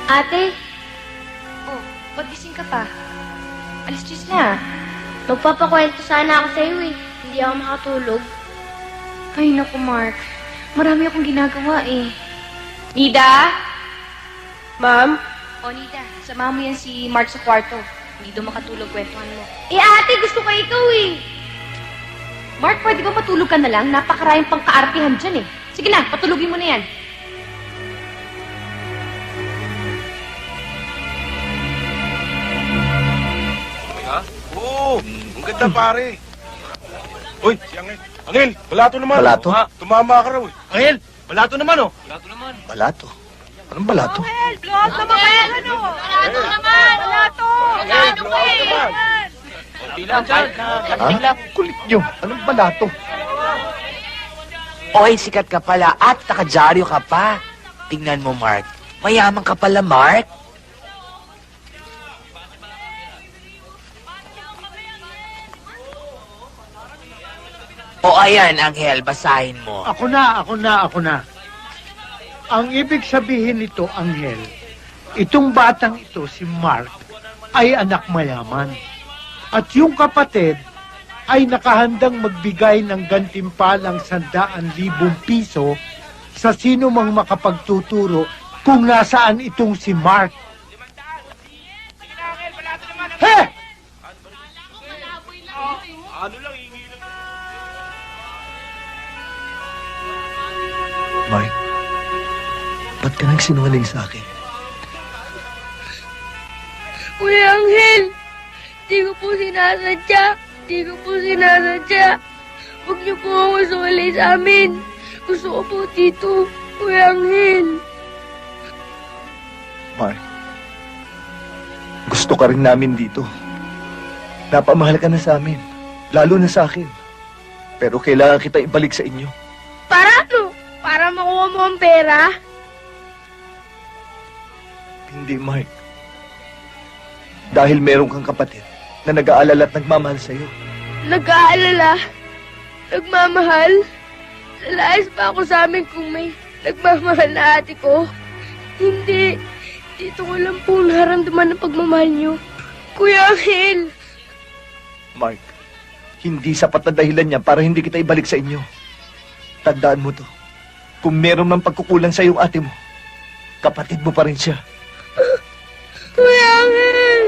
Ate, Oh, ba't gising ka pa? Alis 10 na. magpapakwento sana ako sa'yo eh. Hindi ako makatulog. Ay, naku, Mark. Marami akong ginagawa eh. Nida? Ma'am? O, Nida, samahan mo yan si Mark sa kwarto. Hindi daw makatulog, kwentuhan mo. Eh ate, gusto ko ikaw eh. Mark, pwede ba matulog ka na lang? Napakaraming pang kaartihan dyan eh. Sige na, patulugin mo na yan. Ha? Oo, ang ganda pare. Uy, si Angel. Angel, balato naman. Balato? Ha? Tumama ka raw eh. Angel, balato naman oh. Balato naman. Balato? Anong balato? Blood naman kayo, ano? Balato naman! Balato! Balato kayo! Bilang dyan. Ha? Kulit nyo. Anong balato? Oy, sikat ka pala at nakadyaryo ka pa. Tingnan mo, Mark. Mayaman ka pala, Mark. O ayan, Angel, basahin mo. Ako na. Ang ibig sabihin nito, Angel, itong batang ito, si Mark, ay anak mayaman. At yung kapatid ay nakahandang magbigay ng gantimpalang 100,000 piso sa sino mang makapagtuturo kung nasaan itong si Mark. He! Mark, ba't ka nagsinungaling sa akin? Kuya Angel, di ko po sinasadya. Huwag niyo po ako suli sa amin. Gusto ko po dito, Kuya Angel. Mark, gusto ka rin namin dito. Napamahal ka na sa amin, lalo na sa akin. Pero kailangan kita ibalik sa inyo. Para ano? Para makuha mo ang pera? Hindi, Mark. Dahil meron kang kapatid na nag-aalala at nagmamahal sa'yo. Nag-aalala? Nagmamahal? Lalayas pa ako sa amin kung may nagmamahal na ate ko. Hindi. Dito ko lang po naramdaman ang pagmamahal niyo. Kuya Angel! Mark, hindi sapat na dahilan niya para hindi kita ibalik sa inyo. Tandaan mo to. Kung meron ng pagkukulang sa iyong ate mo, kapatid mo pa rin siya. Kuya Angel!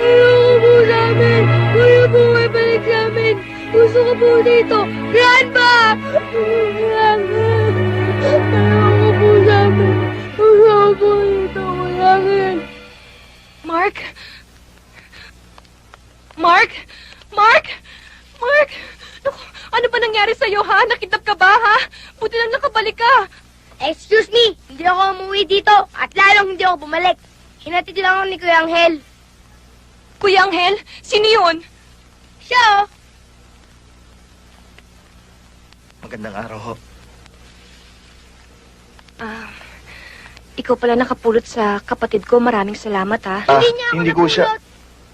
Ayaw po sa amin! Kuya po may balik sa amin! Gusto ko po dito! Grandpa! Kuya Angel! Ayaw po sa amin! Gusto ko po dito, Kuya Angel! Mark? Mark? Mark? Mark? Naku, ano ba nangyari sa'yo, ha? Nakidnap ka ba, ha? Buti lang nakabalik ka. Excuse me! Hindi ako umuwi dito at lalong hindi ako bumalik. Hinatid lang ako ni Kuya Angel. Kuya Angel? Sino yun? Siya, oh. Magandang araw ho. Ikaw pala nakapulot sa kapatid ko. Maraming salamat, ha? Hindi ko siya...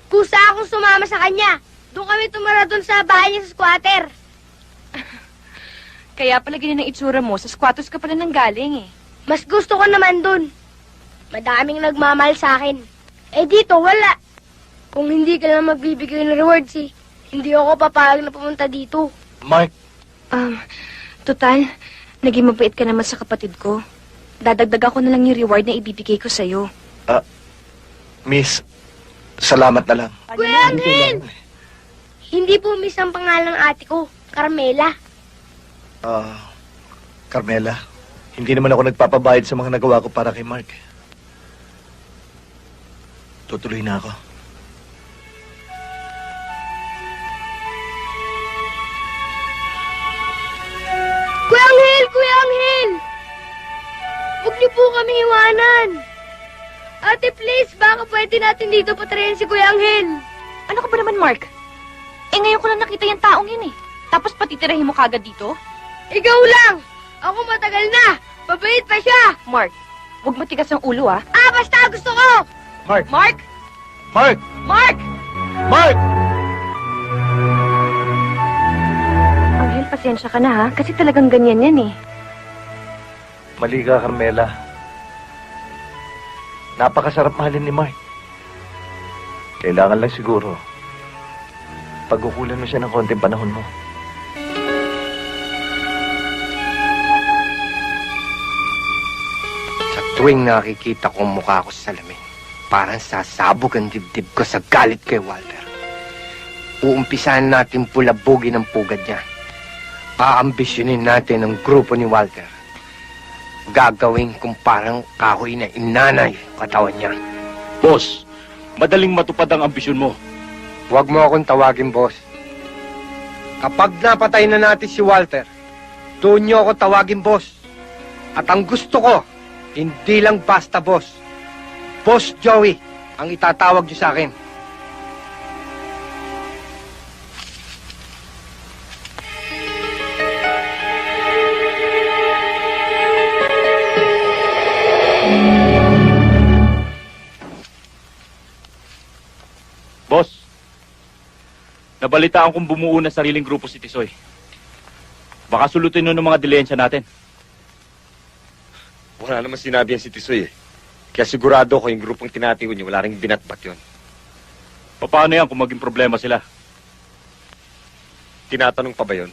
Kusa akong sumama sa kanya. Doon kami tumira doon sa bahay niya sa squatter. Kaya pala ganyan ang itsura mo. Sa squatters ka pala nang galing, eh. Mas gusto ko naman doon. Madaming nagmamahal sa akin. Eh dito, wala. Kung hindi ka lang magbibigay ng rewards, eh, hindi ako papayag na pumunta dito. Mark, Total, naging mabait ka naman sa kapatid ko. Dadagdag ako na lang yung reward na ibibigay ko sa'yo. Miss, salamat na lang. Kuya Angel! Hindi po miss ang pangalan ng ate ko, Carmela. Carmela, hindi naman ako nagpapabayad sa mga nagawa ko para kay Mark. Tutuloy na ako. Kuya Angel! Kuya Angel! Huwag niyo po kami iwanan. Ate, please, baka pwede natin dito patrayan si Kuya Angel. Ano ka ba naman, Mark? Eh, ngayon ko lang nakita yung taong yun, eh. Tapos patitirahin mo kagad dito? Ikaw lang! Ako matagal na! Mabait pa siya! Mark, huwag matigas ang ulo, ah. Basta gusto ko! Mark! Mark! Mark! Mark! Mark! Angel, pasensya ka na, ha? Kasi talagang ganyan yan, eh. Mali ka, Carmela. Napakasarap mahalin ni Mark. Kailangan lang siguro pagkukulan mo siya ng konting panahon mo. Sa tuwing nakikita ko ang mukha ko sa salamin, parang sasabog ang dibdib ko sa galit kay Walter. Uumpisahan natin pulabugin ang pugad niya. Aambisyonin natin ang grupo ni Walter. Gagawin kung parang kahoy na inanay katawan niya. Boss, madaling matupad ang ambisyon mo. Huwag mo akong tawagin, boss. Kapag napatay na natin si Walter, doon niyo ako tawagin, boss. At ang gusto ko, hindi lang basta boss. Boss Joey ang itatawag niyo sa akin. Boss, nabalitaan kong bumuo na sariling grupo si Tisoy. Baka sulutin nun ng mga dilensya natin. Wala naman sinabi yan si Tisoy eh. Kaya sigurado ko yung grupong tinatiyo niyo, wala rin binatbat yun. Paano yan kung maging problema sila? Tinatanong pa ba yun?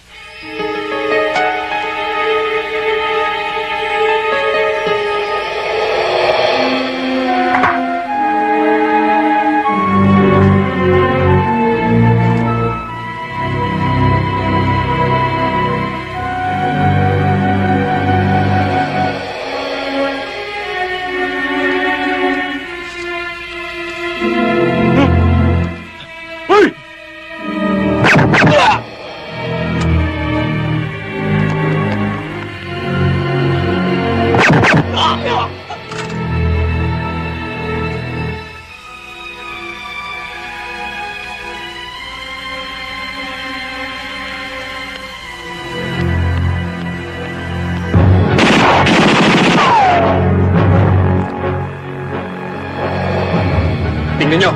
Tingnan nyo.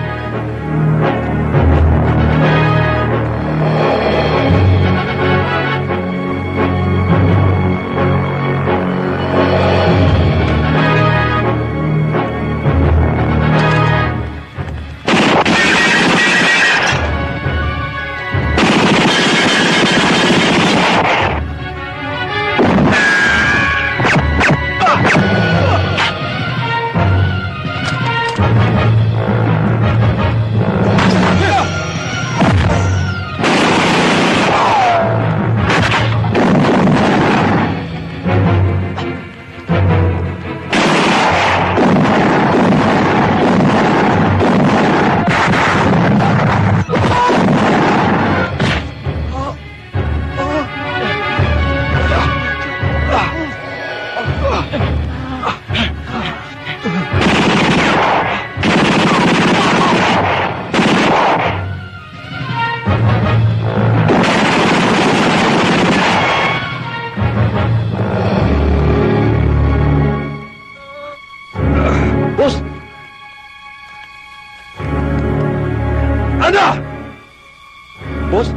Boss,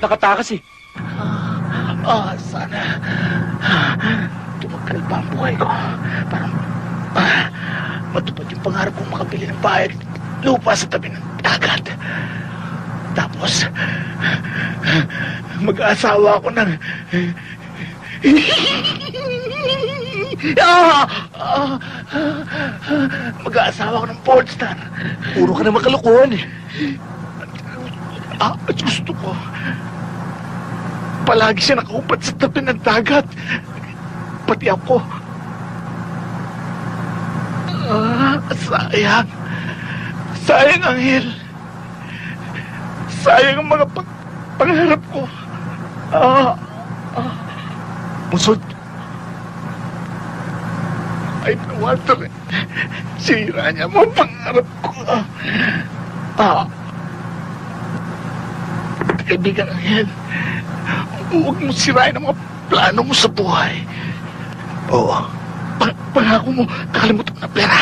nakatakas eh. Sana. Tumagal pa ang buhay ko. Para matupad yung pangarap kong makabili ng bahay at lupa sa tabi ng dagat. Tapos, mag-aasawa ako ng... Mag-aasawa ako ng porn star. Puro ka na makalukuhan eh. At gusto ko, palagi siya nakaupat sa tabi ng dagat. Pati ako. Sayang. Sayang, Anghel. Sayang ang mga pangarap ko. Musod. Ay, Walter. Sira niya mo ang pangarap ko. Kaibigan, Anghel. Huwag mo sirain ang mga plano mo sa buhay. Oo. Pangako mo, kakalimutan mo na pera.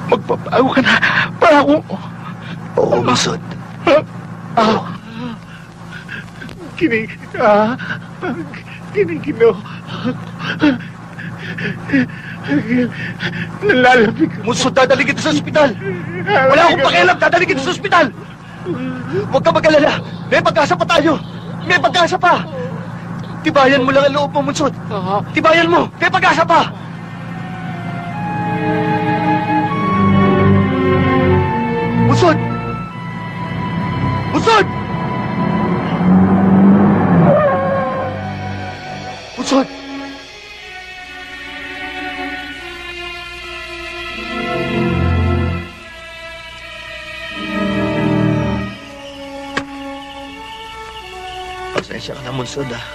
Magbabago ka na. Pangako mo. Oo, Musod. Kiniginaw. Nalalapig. Musod, dadali kita sa ospital. Wala akong pakialam, dadali kita sa ospital. Huwag ka mag-alala. May pag-asa pa tayo. May pag-asa pa. Tibayan mo lang ang loob mo, Musod. Tibayan mo. May pag-asa pa. Musod! Musod! Musod! Pasensya ka na, Musod, ah.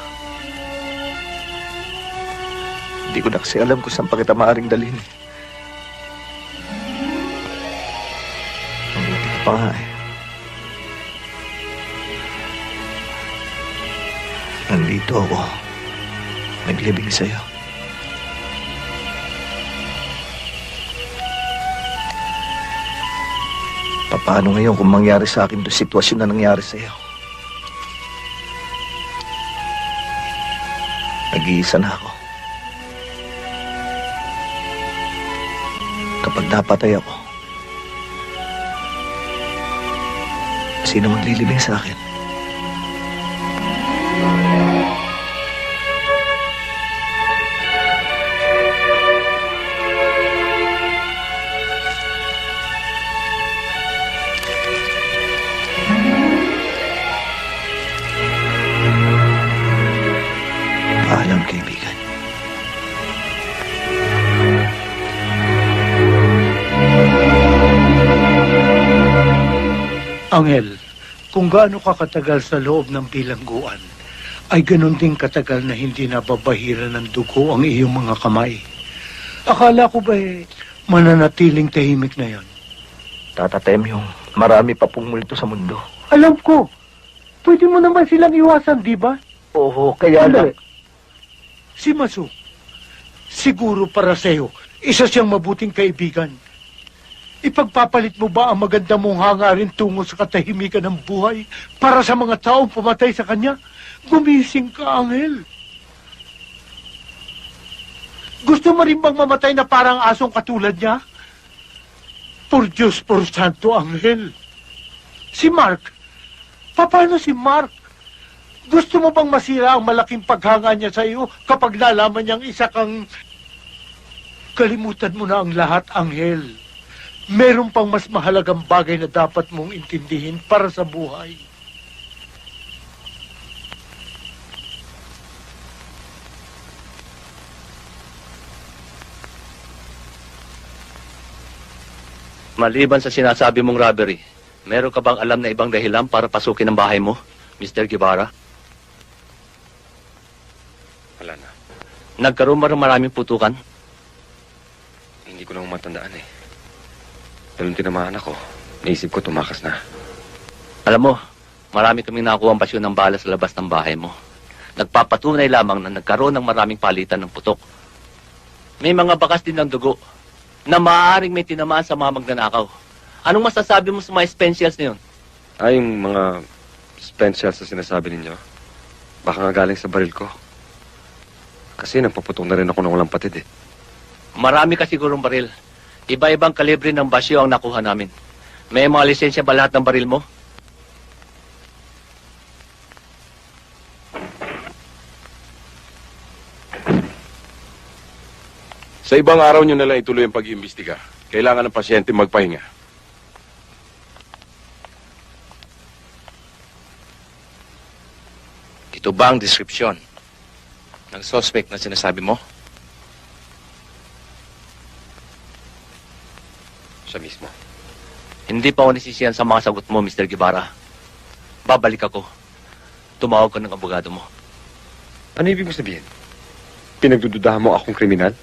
Hindi ko na kasi alam kung saan pa kita maaaring dalhin. Mabuti ka pa nga eh. Nandito ako. Naglibing sa'yo. Paano ngayon kung mangyari sa akin itong sitwasyon na nangyari sa'yo? Nag-iisa na ako. Kapag napatay ako, sino maglilibing sa akin? Paalam, kaibigan. Anghel, kung gaano ka katagal sa loob ng bilangguan, ay ganun din katagal na hindi nababahiran ng dugo ang iyong mga kamay. Akala ko ba mananatiling tahimik na yon? Tata Temyo, marami pa pong multo sa mundo. Alam ko. Pwede mo naman silang iwasan, di ba? Oo, kaya lang. Si Masu, siguro para sa'yo, isa siyang mabuting kaibigan. Ipagpapalit mo ba ang maganda mong hangarin tungo sa katahimikan ng buhay para sa mga taong pumatay sa kanya? Gumising ka, Anghel. Gusto mo rin bang mamatay na parang asong katulad niya? Por Diyos, por Santo, Anghel. Si Mark. Paano si Mark? Gusto mo bang masira ang malaking paghanga niya sa iyo kapag nalaman niyang isa kang... Kalimutan mo na ang lahat, Anghel. Meron pang mas mahalagang bagay na dapat mong intindihin para sa buhay. Maliban sa sinasabi mong robbery, meron ka bang alam na ibang dahilan para pasukin ang bahay mo, Mr. Guevara? Wala na. Nagkaroon ba ng maraming putukan? Hindi ko lang matandaan eh. Pero nung tinamaan ako, naisip ko tumakas na. Alam mo, marami kaming nakuha ang basyon ng bala sa labas ng bahay mo. Nagpapatunay lamang na nagkaroon ng maraming palitan ng putok. May mga bakas din ng dugo na maaaring may tinamaan sa mga magnanakaw. Anong masasabi mo sa mga specials na yun? Ay, yung mga specials na sinasabi ninyo, baka nga galing sa baril ko. Kasi nagpaputok na rin ako ng walang patid eh. Marami ka sigurong baril. Iba-ibang kalibre ng basyo ang nakuha namin. May mga lisensya ba lahat ng baril mo? Sa ibang araw nyo na lang ituloy ang pag-iimbestiga. Kailangan ng pasyente magpahinga. Ito ba ang description ng suspect na sinasabi mo? Siya mismo. Hindi pa ako nasisiyan sa mga sagot mo, Mr. Guevara. Babalik ako. Tumawag ko ng abogado mo. Ano ibig mo sabihin? Pinagdududahan mo akong kriminal?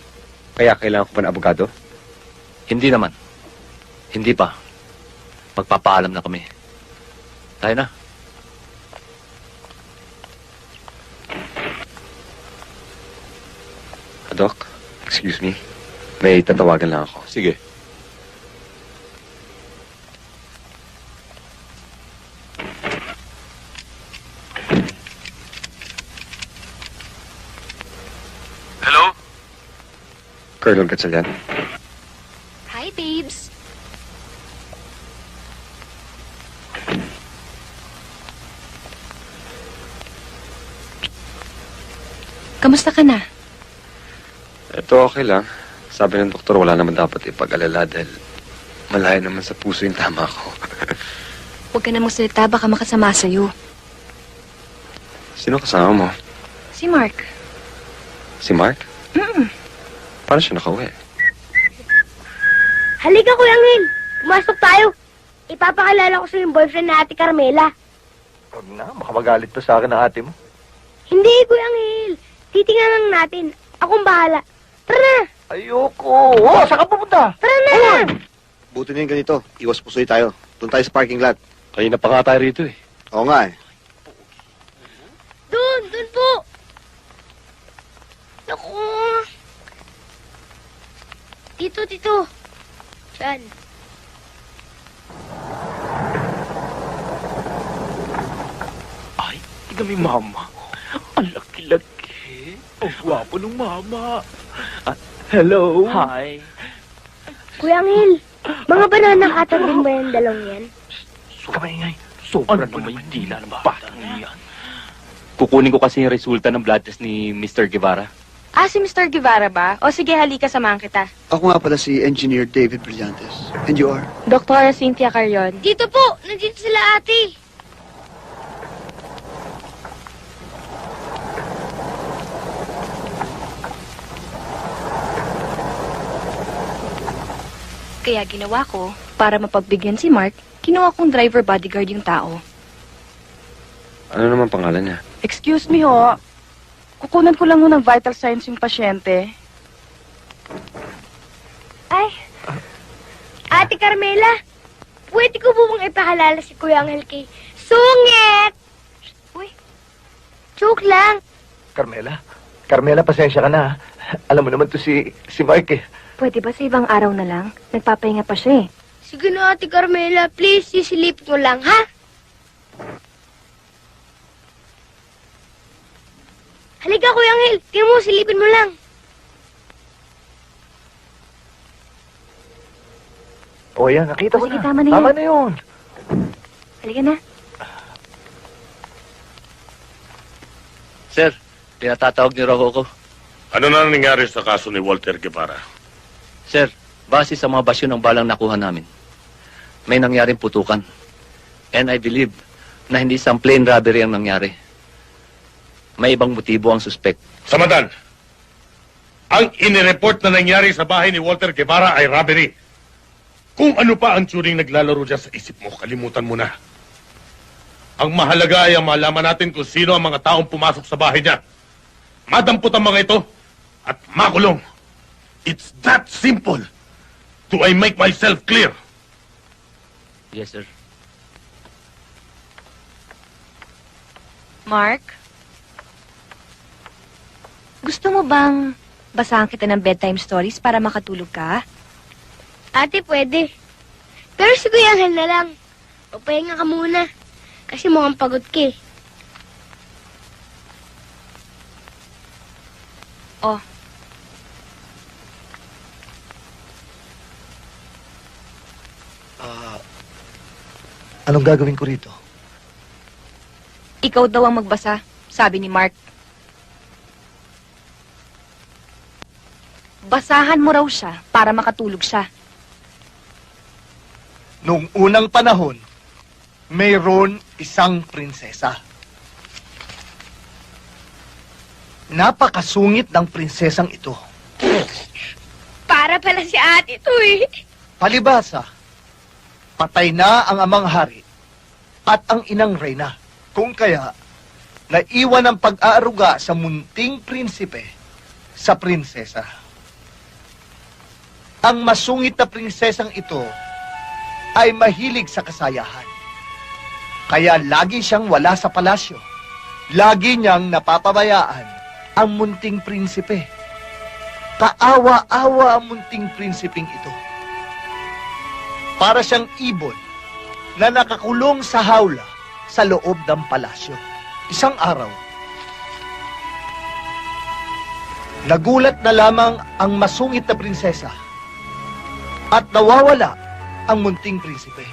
Kaya kailangan ko pa ng abogado? Hindi naman. Hindi pa. Magpapaalam na kami. Tayo na. Doc, excuse me. May tatawagan lang ako. Sige. Hello? Colonel Gatchalian. Hi, babes. Kamusta ka na? Ito okay lang. Sabi ng doktor, wala naman dapat ipag-alala dahil malayo naman sa puso yung tama ko. Huwag ka na magsalita, baka makasama sa'yo. Sino kasama mo? Si Mark. Si Mark? Mm. Paano siya nakauwi? Halika, Kuya Angel. Pumasok tayo. Ipapakilala ko sa yung boyfriend na Ate Carmela. Huwag na, baka magalit pa sa akin ang ate mo. Hindi, Kuya Angel. Titingnan lang natin. Akong bahala. Tara na. Ayoko. Oh, saan ka pupunta? Tara na. Buti na yung ganito. Iwas pusoy tayo. Doon tayo sa parking lot. Kanina pa nga tayo rito eh. Oo nga eh. Doon po. Naku. Dito. Saan? Ay, tignan mo yung mama. Ang laki-laki. Ang gwapo ng mama. Hello. Hi. Kuya Angel, mga banana cutter din ba yung dalawang yan? Kamay. Sobra naman yung dila ng batang yan. Kukunin ko kasi yung resulta ng blood test ni Mr. Guevara. Ah, si Mr. Guevara ba? O sige, halika, samahan kita. Ako nga pala si Engineer David Brillantes. And you are? Dr. Cynthia Carrion. Dito po. Nandito sila ate. Kaya ginawa ko, para mapagbigyan si Mark, kinuha kong driver bodyguard yung tao. Ano naman pangalan niya? Excuse me ho. Kukunan ko lang ho ng vital signs yung pasyente. Ay. Ate Carmela, pwede ko po bang ipahalala si Kuya Angel kay Sungit? Uy, joke lang. Carmela, pasensya ka na. Alam mo naman to si Mark eh. Pwede ba sa ibang araw na lang? Nagpapahinga pa siya eh. Sige na, Ate Carmela. Please, sisilip mo lang, ha? Halika, Kuya Angel. Tingnan mo, silipin mo lang. O yan, nakita ko Sige, na. tama na Tama yan. na yun. Halika na. Sir, pinatatawag niyo raw ako. Ano na nangyari sa kaso ni Walter Guevara? Sir, base sa mga basyo ng balang nakuha namin, may nangyaring putukan. And I believe na hindi isang plain robbery ang nangyari. May ibang motibo ang suspect. Samadan, ang inireport na nangyari sa bahay ni Walter Guevara ay robbery. Kung ano pa ang turing naglalaro dyan sa isip mo, kalimutan mo na. Ang mahalaga ay ang malaman natin kung sino ang mga taong pumasok sa bahay niya. Madampot ang mga ito at makulong. It's that simple. Do I make myself clear? Yes, sir. Mark? Gusto mo bang basahan kita ng bedtime stories para makatulog ka? Ate, pwede. Pero si Kuya Angel na lang. Papahinga ka muna. Kasi mukhang pagod ka eh. Oh. Anong gagawin ko rito? Ikaw daw ang magbasa, sabi ni Mark. Basahan mo raw siya para makatulog siya. Noong unang panahon, mayroon isang prinsesa. Napakasungit ng prinsesang ito. Para pala si ate to eh. Palibasa, patay na ang amang hari at ang inang reyna. Kung kaya, naiwan ang pag-aaruga sa munting prinsipe sa prinsesa. Ang masungit na prinsesang ito ay mahilig sa kasayahan. Kaya lagi siyang wala sa palasyo. Lagi niyang napapabayaan ang munting prinsipe. Kaawa-awa ang munting prinsipeng ito. Para siyang ibon na nakakulong sa hawla sa loob ng palasyo. Isang araw, nagulat na lamang ang masungit na prinsesa at nawawala ang munting prinsipe.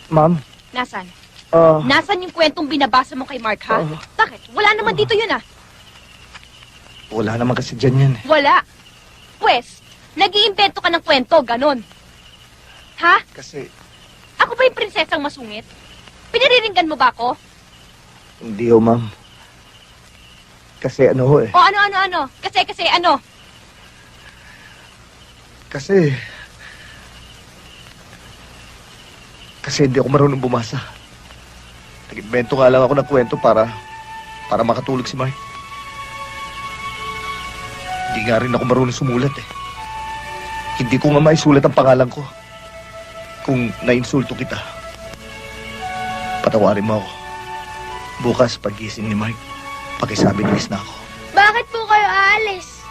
Ma'am? Nasaan? Ah. Nasaan yung kwentong binabasa mo kay Mark, ha? Bakit? Wala naman dito yun, ah. Wala naman kasi dyan yan eh. Wala. Pwes, nag-iimbento ka ng kwento, ganon. Ha? Kasi Ako ba yung prinsesang masungit? Pinariringgan mo ba ako? hindi ho, ma'am. Kasi ano ho eh. O ano? Kasi ano? Kasi hindi ako marunong bumasa. Nag-invento nga lang ako ng kwento para makatulog si Mark. Hindi nga rin ako marunong sumulat eh. Hindi ko nga maisulat ang pangalan ko. Kung nainsulto kita, patawarin mo ako. Bukas, pag-gising ni Mark, pakisabi nilis na ako. Bakit po kayo aalis?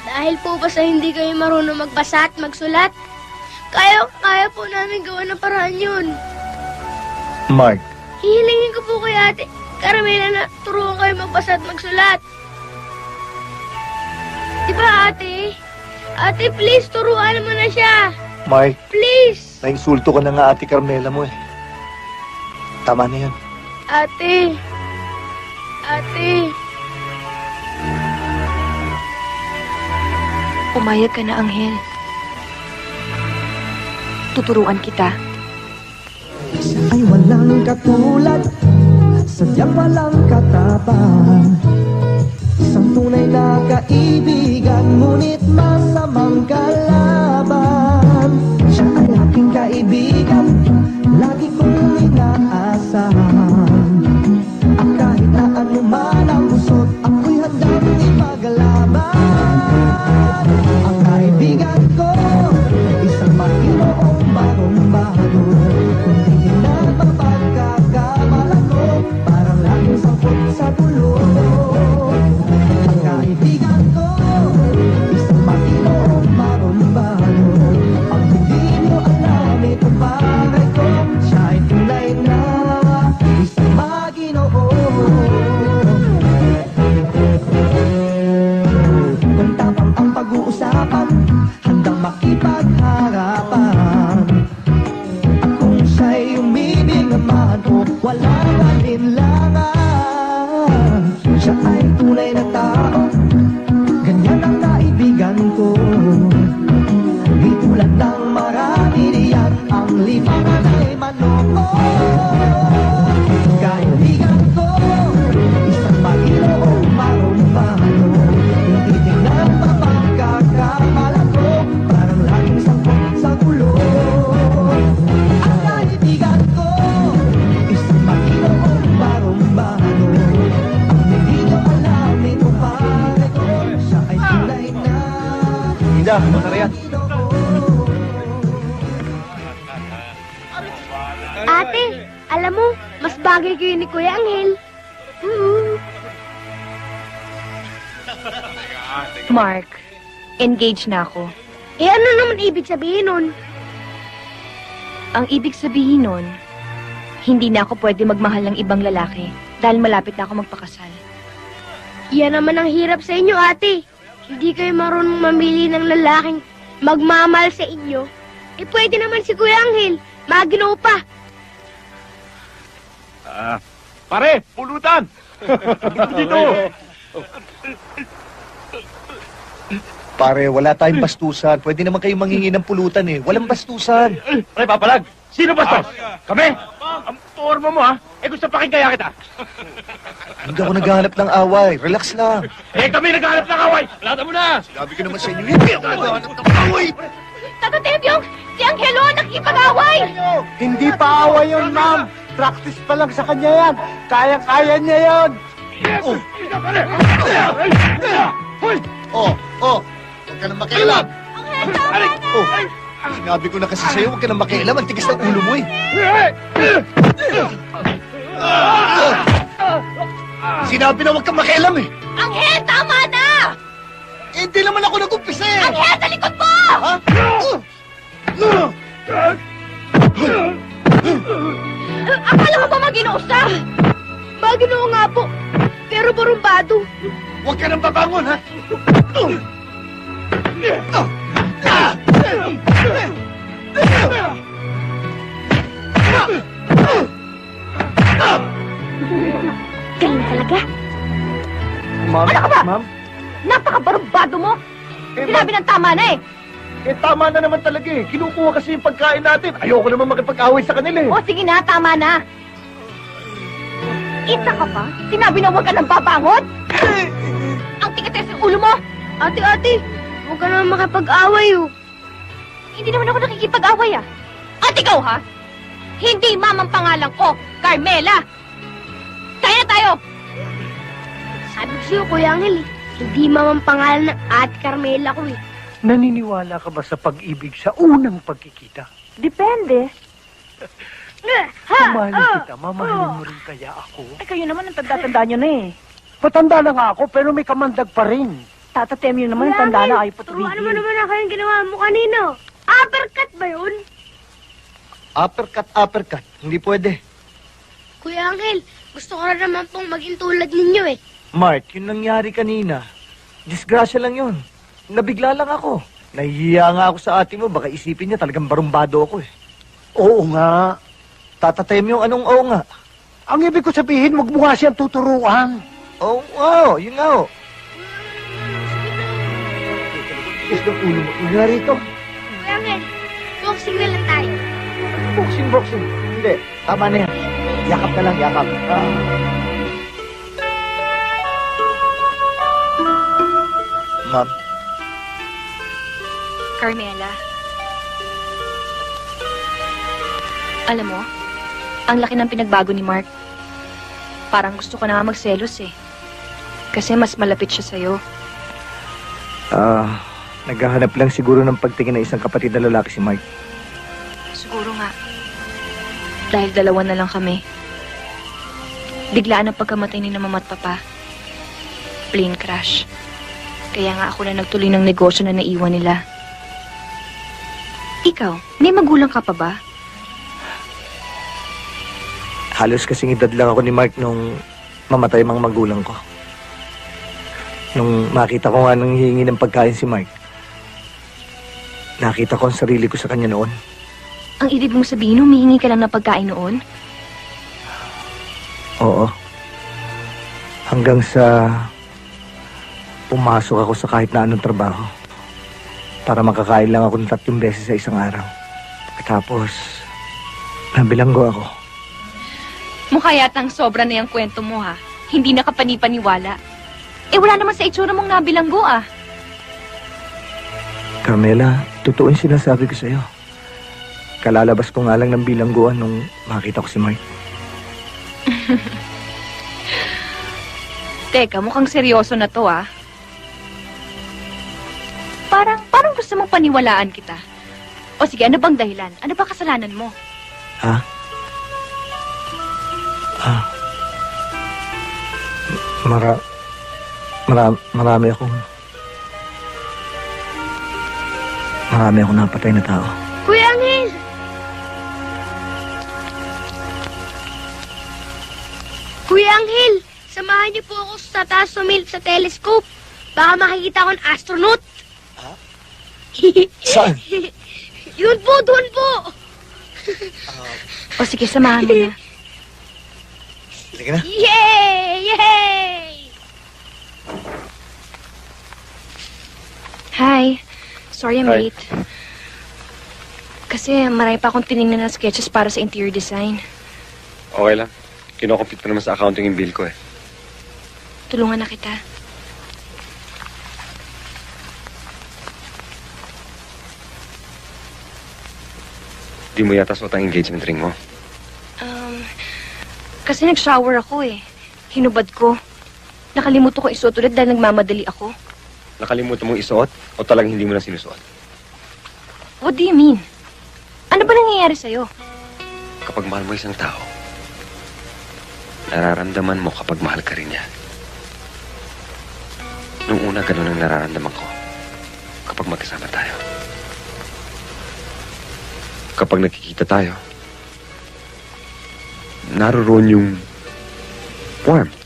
Dahil po ba sa hindi kayo marunong magbasa at magsulat? Kaya po namin gawa ng paraan yun. Mark, Hihilingin ko po kay ate Carmela na turuan kayo magbasa at magsulat. Diba ate? Ate, please, turuan mo na siya. Mark, Please. nainsulto ka na nga ate Carmela mo eh. Tama na yan. Ate. Pumayag ka na, Anghel. Tuturuan kita. Ay walang katulad, sadyang walang katapang. Isang tunay na kaibigan, ngunit masamang kalaban. Siya ay aking kaibigan, lagi kong inaasahan. At kahit na ano man ang usot, ako'y handang ipaglaban. Ang kaibigan ko, isang Panginoong marunong Lydia, masara yan. Ate, alam mo, mas bagay kayo ni Kuya Angel. Mark, engaged na ako. Eh ano naman ibig sabihin nun? Ang ibig sabihin nun, hindi na ako pwede magmahal ng ibang lalaki dahil malapit na ako magpakasal. Yan naman ang hirap sa inyo, ate. Hindi kayo marunong mamili ng lalaking magmamahal sa inyo. Eh pwede naman si Kuya Angel. Magino pa. Pare, pulutan! Dito! Pare, wala tayong bastusan. Pwede naman kayo mangingi ng pulutan eh. Walang bastusan. Pare, papalag! Sino bastos? Kami? Ang forma mo, ha? Eh, gusto pakinggan kita. Hindi ako naghahanap ng away. Relax lang. Eh, kami naghahanap ng away! Lata mo na! Sabi ko naman sa inyo, hindi ako naghahanap ng away. Tata Tebyong, si Angelo nakipag-away! Hindi pa away yun, ma'am. Practice pa lang sa kanya yan. Kayang-kaya niya yun. Huwag ka nang makialam. Sinabi ko na kasi sa'yo, huwag ka nang makialam. Ang tigas ng ulo mo eh. Sinabi na huwag kang makialam eh. Angel, tama na! Hindi naman ako nag-umpisa eh. Angel, sa likod mo! Akala mo ba Maginoo siya? Maginoo nga po. Pero barumbado. Huwag ka nang babangon, ha? Galing talaga. Ma'am? Ano ka ba? Ma'am? Napaka-barumbado mo. Sinabi ng tama na eh. Eh, tama na naman talaga eh. Kinukuha kasi yung pagkain natin. Ayoko naman makipag-away sa kanila eh. O sige na, tama na. Isa ka pa? Sinabi na huwag ka nang babangon? Ang tigas ng ulo mo. Ate, huwag ka naman makipag-away oh. Hindi naman ako nakikipag-away ah. At ikaw ha? Hindi mamang pangalan ko, Carmela. Kaya na tayo. Sabi ko sa'yo, Kuya Angel eh. Hindi mamang pangalan ng Ate Carmela ko eh. Naniniwala ka ba sa pag-ibig sa unang pagkikita? Depende. Mamahalin kita, mamahalin mo rin kaya ako. Eh, kayo naman ang tanda-tanda nyo na eh. Patanda na nga ako, pero may kamandag pa rin. Tatatem yun naman ang tanda na ayaw Turuan mo patumigil. naman ako yung ginawa mo kanino. Uppercut ba yun? Uppercut. Hindi pwede. Kuya Angel, gusto ko rin naman pong maging tulad ninyo eh. Mark, yung nangyari kanina. Disgrasya lang yun. Nabigla lang ako. Nahihiya nga ako sa ate mo. Baka isipin niya talagang barumbado ako eh. Oo nga. Tatatem yung anong oo nga. Ang ibig ko sabihin, wag mo nga siyang tuturuan. Oo, yun nga oh. Tigas ng ulo mo. Yung nga rito. Kuya Angel, boxing na lang tayo. Boxing. Hindi. Tama na yan. Yakap na lang, yakap. Ma'am. Carmela. Alam mo, ang laki ng pinagbago ni Mark. Parang gusto ko na nga magselos eh. Kasi mas malapit siya sa'yo. Naghahanap lang siguro ng pagtingin ng isang kapatid na lalaki si Mike. Siguro nga. Dahil dalawa na lang kami. Biglaan ang pagkamatay ni na mama at papa. Plane crash. Kaya nga ako na nagtuloy ng negosyo na naiwan nila. Ikaw, may magulang ka pa ba? Halos kasing edad lang ako ni Mark nung mamatay mga magulang ko. Nung makita ko nga nang hihingi ng pagkain si Mark, nakita ko ang sarili ko sa kanya noon. Ang ibig mong sabihin, humihingi ka lang ng pagkain noon? Oo. Hanggang sa pumasok ako sa kahit na anong trabaho para makakain lang ako ng 3 beses sa isang araw. Tapos, nabilanggo ako. Mukha yatang sobra na yung kwento mo ha. Hindi na kapani-paniwala. Eh wala naman sa itsura mong nabilanggo ah. Carmela, totoo yung sinasabi ko sa'yo. Kalalabas ko nga lang ng bilangguan nung makita ko si Mike. Teka, mukhang seryoso na to ah. Parang gusto mong paniwalaan kita. O sige, ano bang dahilan? Ano ba kasalanan mo? Ha? Marami akong napatay na tao. Kuya Angel! Kuya Angel, samahan niyo po ako sa taas sumilip sa telescope. Baka makikita ko ng astronaut. Ha? Saan? Yun po, doon po. O sige, samahan mo na. Sige na. Yay! Yay! Hi. Sorry I'm Hi. late. Kasi marami pa akong tinignan na sketches para sa interior design. Okay lang. Kinocompute pa naman sa accounting yung bill ko eh. Tulungan na kita. Di mo yata suot ang engagement ring mo. Kasi nag-shower ako eh. Hinubad ko. Nakalimutan ko isuot ulit dahil nagmamadali ako. Nakalimutan mong isuot o talagang hindi mo na sinusuot? What do you mean? Ano ba nangyayari sa'yo? Kapag mahal mo isang tao, nararamdaman mo kapag mahal ka rin niya. Nung una, ganun ang nararamdaman ko kapag magkasama tayo. Kapag nakikita tayo, naroon yung warmth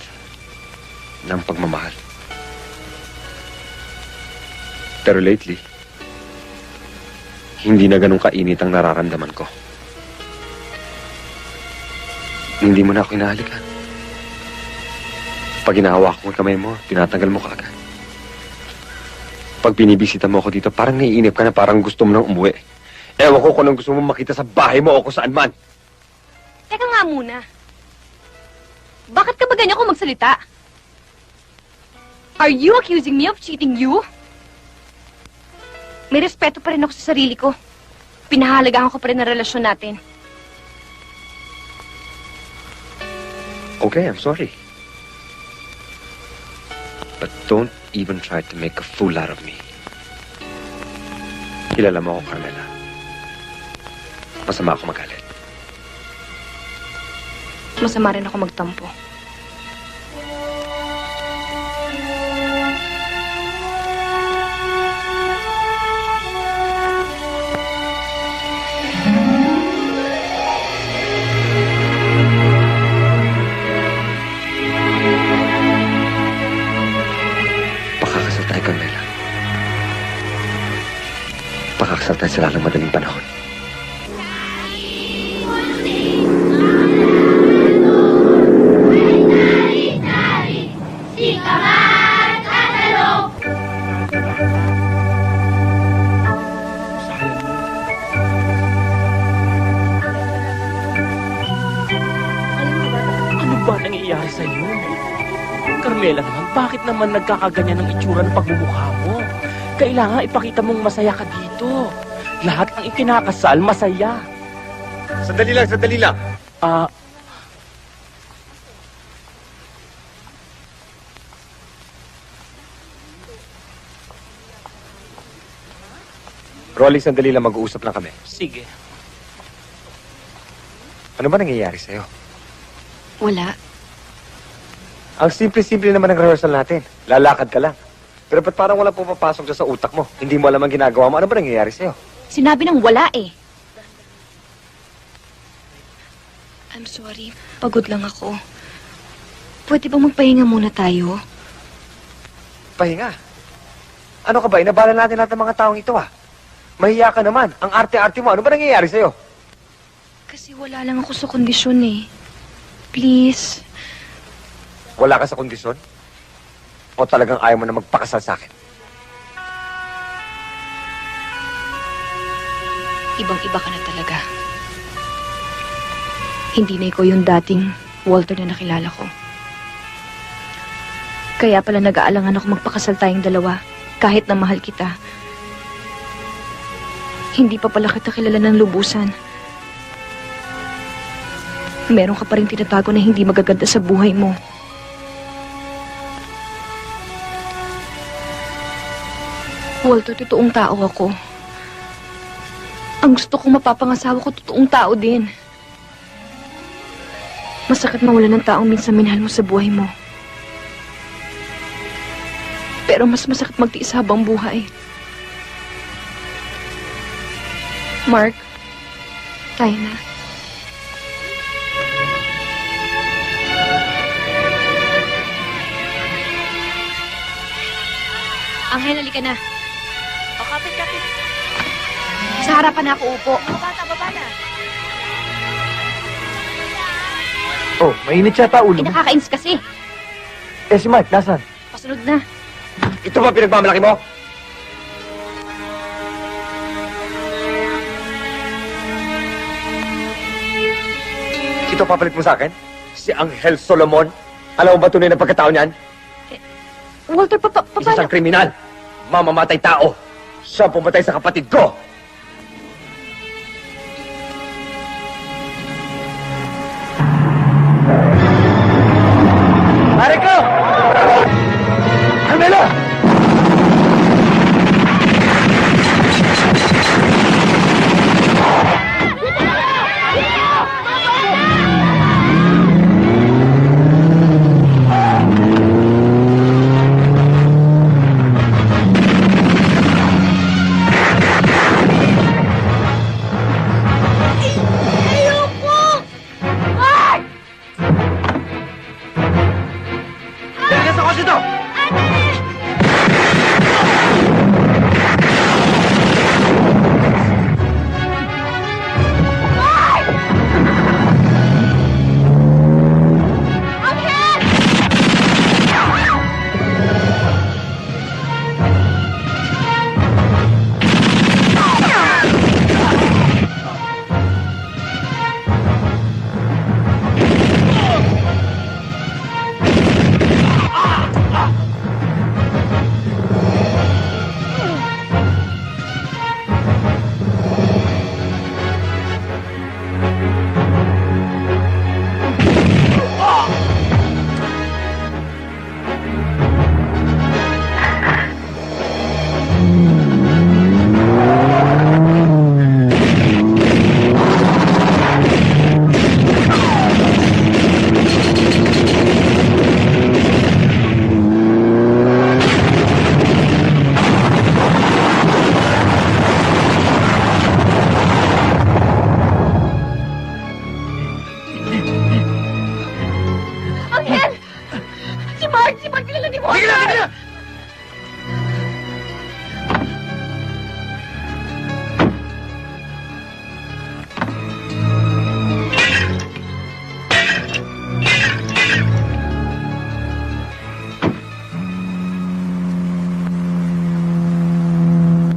ng pagmamahal. Pero lately, hindi na ganun kainit ang nararamdaman ko. Hindi mo na ako hinahalikan. Pag hinahawak mo ang kamay mo, tinatanggal mo kaagad. Pag binibisita mo ako dito, parang naiinip ka na parang gusto mo nang umuwi. Ewan ko kung anong gusto mo makita sa bahay mo o kung saan man. Teka nga muna. Bakit ka ba ganyan kung magsalita? Are you accusing me of cheating you? May respeto pa rin ako sa sarili ko. Pinahalagahan ko pa rin ang relasyon natin. Okay, I'm sorry. But don't even try to make a fool out of me. Kilala mo ako, Carmela. Masama ako magalit. Masama rin ako magtampo. Pakakasal tayo, Carmela. Pakakasal tayo sa lalang madaling panahon. Ano ba nangyayari sa'yo? Carmela naman, bakit naman nagkakaganyan ng itsura ng pagmumukha mo? Kailangan ipakita mong masaya ka dito. Lahat ng ikinakasal, masaya. Sandali lang, sandali lang. Rolly, sandali lang, mag-uusap lang kami. Sige. Ano ba nangyayari sa'yo? Wala. Ang simple-simple naman ng rehearsal natin. Lalakad ka lang. Pero ba't parang wala pumapasok dyan sa utak mo? Hindi mo alam ang ginagawa mo. Ano ba nangyayari sa'yo? Sinabi ng wala eh. I'm sorry. Pagod lang ako. Pwede ba magpahinga muna tayo? Pahinga. Ano ka ba? Inabala natin lahat ng mga taong ito, ah. Mahiya ka naman. Ang arte-arte mo. Ano ba nangyayari sa'yo? Kasi wala lang ako sa kondisyon eh. Please. Wala ka sa kondisyon? O talagang ayaw mo na magpakasal sa akin? Ibang-iba ka na talaga. Hindi na ikaw yung dating Walter na nakilala ko. Kaya pala nag-aalangan ako magpakasal tayong dalawa kahit na mahal kita. Hindi pa pala kita kilala ng lubusan. Meron ka pa rin tinatago na hindi magaganda sa buhay mo. Walter, totoong tao ako. Ang gusto kong mapapangasawa ko, totoong tao din. Masakit mawalan ng taong minsan minahal mo sa buhay mo. Pero mas masakit magtiis habang buhay. Mark, tayo na. Anghel, halika na. O, kapit. Sa harapan na ako upo. Baba na. Oh, mainit siya pa ulo mo. Nakakainis kasi. Eh, si Mark, nasaan? Pasunod na. Ito ba pinagmamalaki mo? Ito papalit mo sa akin? Si Angel Solomon? Alam mo ba tunay na pagkatao niyan? Walter, Isa siyang kriminal. Mamamatay tao. Siya pumatay sa kapatid ko. Pare ko! Carmela!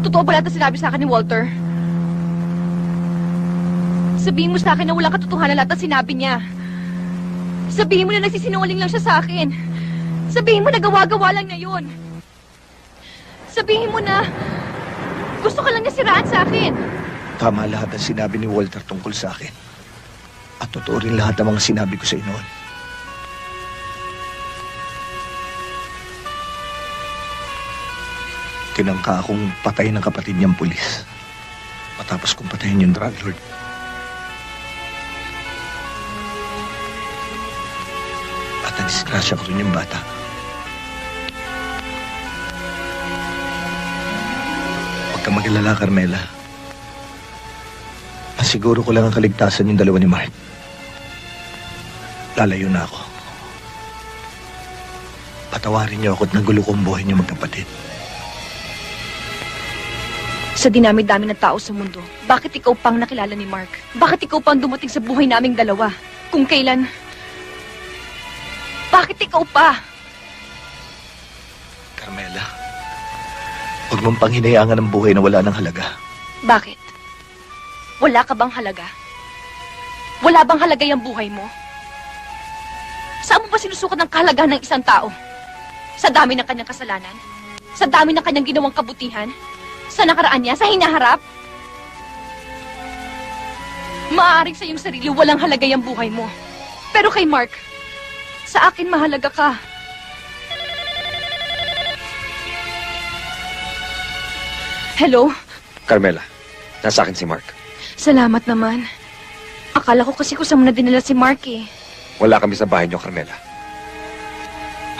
Totoo ba lahat na sinabi sa akin ni Walter? Sabihin mo sa akin na walang katotohanan lahat na sinabi niya. Sabihin mo na nagsisinungaling lang siya sa akin. Sabihin mo na gawa-gawa lang na yun. Sabihin mo na gusto ka lang niya siraan sa akin. Tama lahat ng sinabi ni Walter tungkol sa akin. At totoo rin lahat ng mga sinabi ko sa inyo. Tinangka akong patayin ng kapatid niyang pulis. Matapos kong patayin yung drug lord. At nadisgrasya ko rin yung bata. Huwag kang mag-alala, Carmela. Masiguro ko lang ang kaligtasan yung dalawa ni Mark. Lalayo na ako. Patawarin niyo ako at nagulo ko ang buhay niyo magkapatid. Sa dinami-dami ng tao sa mundo, bakit ikaw pang nakilala ni Mark? Bakit ikaw pang dumating sa buhay naming dalawa? Kung kailan... Bakit ikaw pa? Carmela, huwag mong panghinayangan ang buhay na wala ng halaga. Bakit? Wala ka bang halaga? Wala bang halaga yung buhay mo? Saan mo ba sinusukat ng kahalagahan ng isang tao? Sa dami ng kanyang kasalanan? Sa dami ng kanyang ginawang kabutihan? Sa nakaraan niya? Sa hinaharap? Maaaring sa iyong sarili walang halaga yung buhay mo. Pero kay Mark, sa akin mahalaga ka. Hello? Carmela, nasa akin si Mark. Salamat naman. Akala ko kasi kung saan mo na dinala si Mark eh. Wala kami sa bahay niyo, Carmela.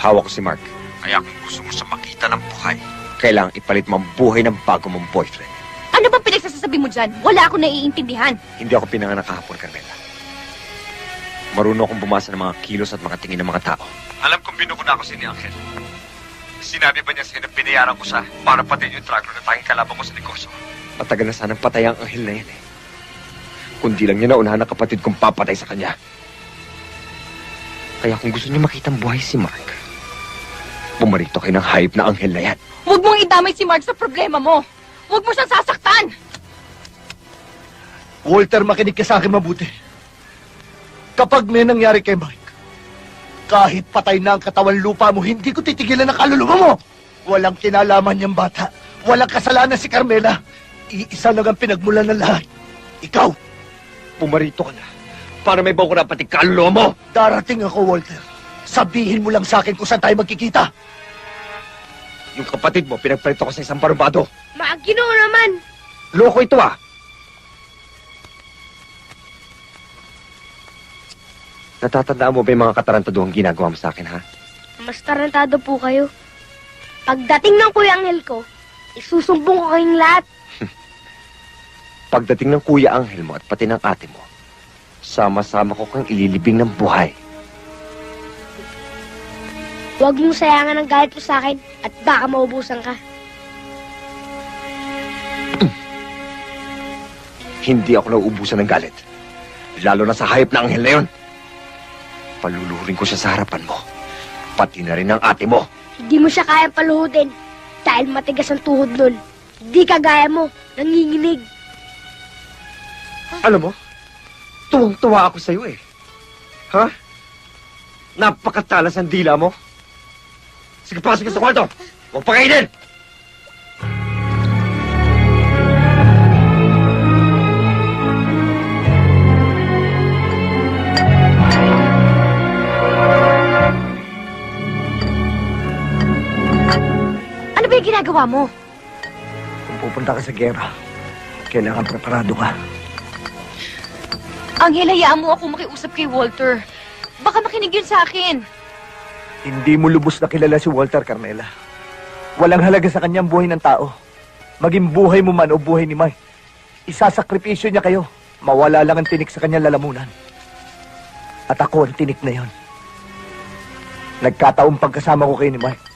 Hawak ko si Mark. Kaya kung gusto mo sa makita ng buhay, kailangang ipalit mo ang buhay ng bago mong boyfriend. Ano bang pinagsasabi mo dyan? Wala akong naiintindihan. Hindi ako pinanganak kahapon, Carmela. Marunong akong bumasa ng mga kilos at mga tingin ng mga tao. Alam kong binukuna ako si ni Angel. Sinabi ba niya sa'yo na binayaran ko siya para patayin yung tragro na tanging kalaban ko sa negosyo? Matagal na sanang patay ang Angel na yan eh. Kundi lang niya naunahan ang kapatid kong papatay sa kanya. Kaya kung gusto niyo makita ang buhay si Mark, bumarito kayo ng hayop na Angel na yan. Huwag mong idamay si Mark sa problema mo. Huwag mo siyang sasaktan. Walter, makinig ka sa akin mabuti. Kapag may nangyari kay Mike, kahit patay na ang katawan lupa mo, hindi ko titigilan ang kaluluwa mo. Walang kinalaman niyang bata. Walang kasalanan si Carmela. Iisa lang ang pinagmulan ng lahat. Ikaw. Pumarito ka na para may bago na pati kaluluwa mo. Darating ako, Walter. Sabihin mo lang sa akin kung saan tayo magkikita. Yung kapatid mo, pinagparito ko sa isang barubado. Maginoo naman. Loko ito ah. Natatandaan mo ba yung mga katarantaduhang ginagawa mo sa akin, ha? Mas tarantado po kayo. Pagdating ng Kuya Angel ko, isusumbong ko kayong lahat. Pagdating ng Kuya Angel mo at pati ng ate mo, sama-sama ko kang ililibing ng buhay. Huwag mong sayangan ang galit mo sa akin at baka maubusan ka. Hindi ako nauubusan ng galit. Lalo na sa hayop na Angel na yun. Paluluhurin ko siya sa harapan mo. Pati na rin ang ate mo. Hindi mo siya kayang paluhudin dahil matigas ang tuhod nun. Hindi kagaya mo, nanginginig. Alam mo, tuwang-tuwa ako sa'yo eh. Ha? Napakatalas ang dila mo. Sige, pasok ka sa kwarto. Huwag pakainin! Ano ba yung ginagawa mo? Kung pupunta ka sa gera, kailangan preparado ka. Angel, hayaan mo ako makiusap kay Walter. Baka makinig yun sa akin. Hindi mo lubos na kilala si Walter, Carmela. Walang halaga sa kanyang buhay ng tao. Maging buhay mo man o buhay ni Mike. Isasakripisyo niya kayo. Mawala lang ang tinik sa kanyang lalamunan. At ako ang tinik na yon. Nagkataong pagkasama ko kayo ni Mike.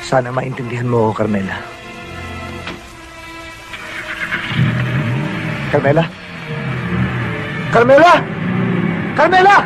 Sana maintindihan mo ako, Carmela. Carmela? Carmela! Carmela!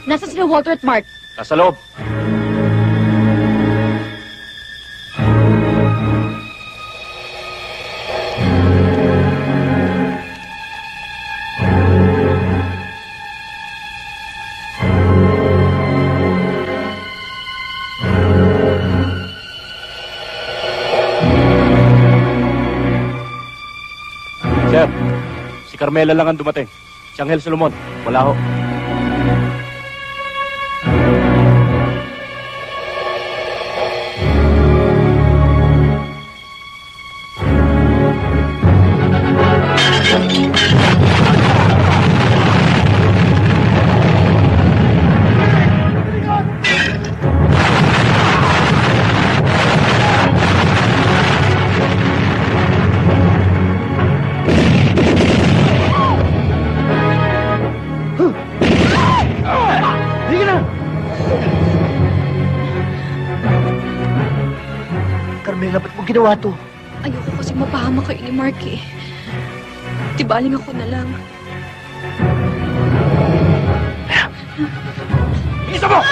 Nasaan sila Walter at Mark? Nasa loob. Sir, si Carmela lang ang dumating. Si Angel Solomon, wala ho. Carmela, ba't mo ginawa to? Ayoko kasi mapahama kayo ni Mark eh. Tibaling ako na lang. Isa mo!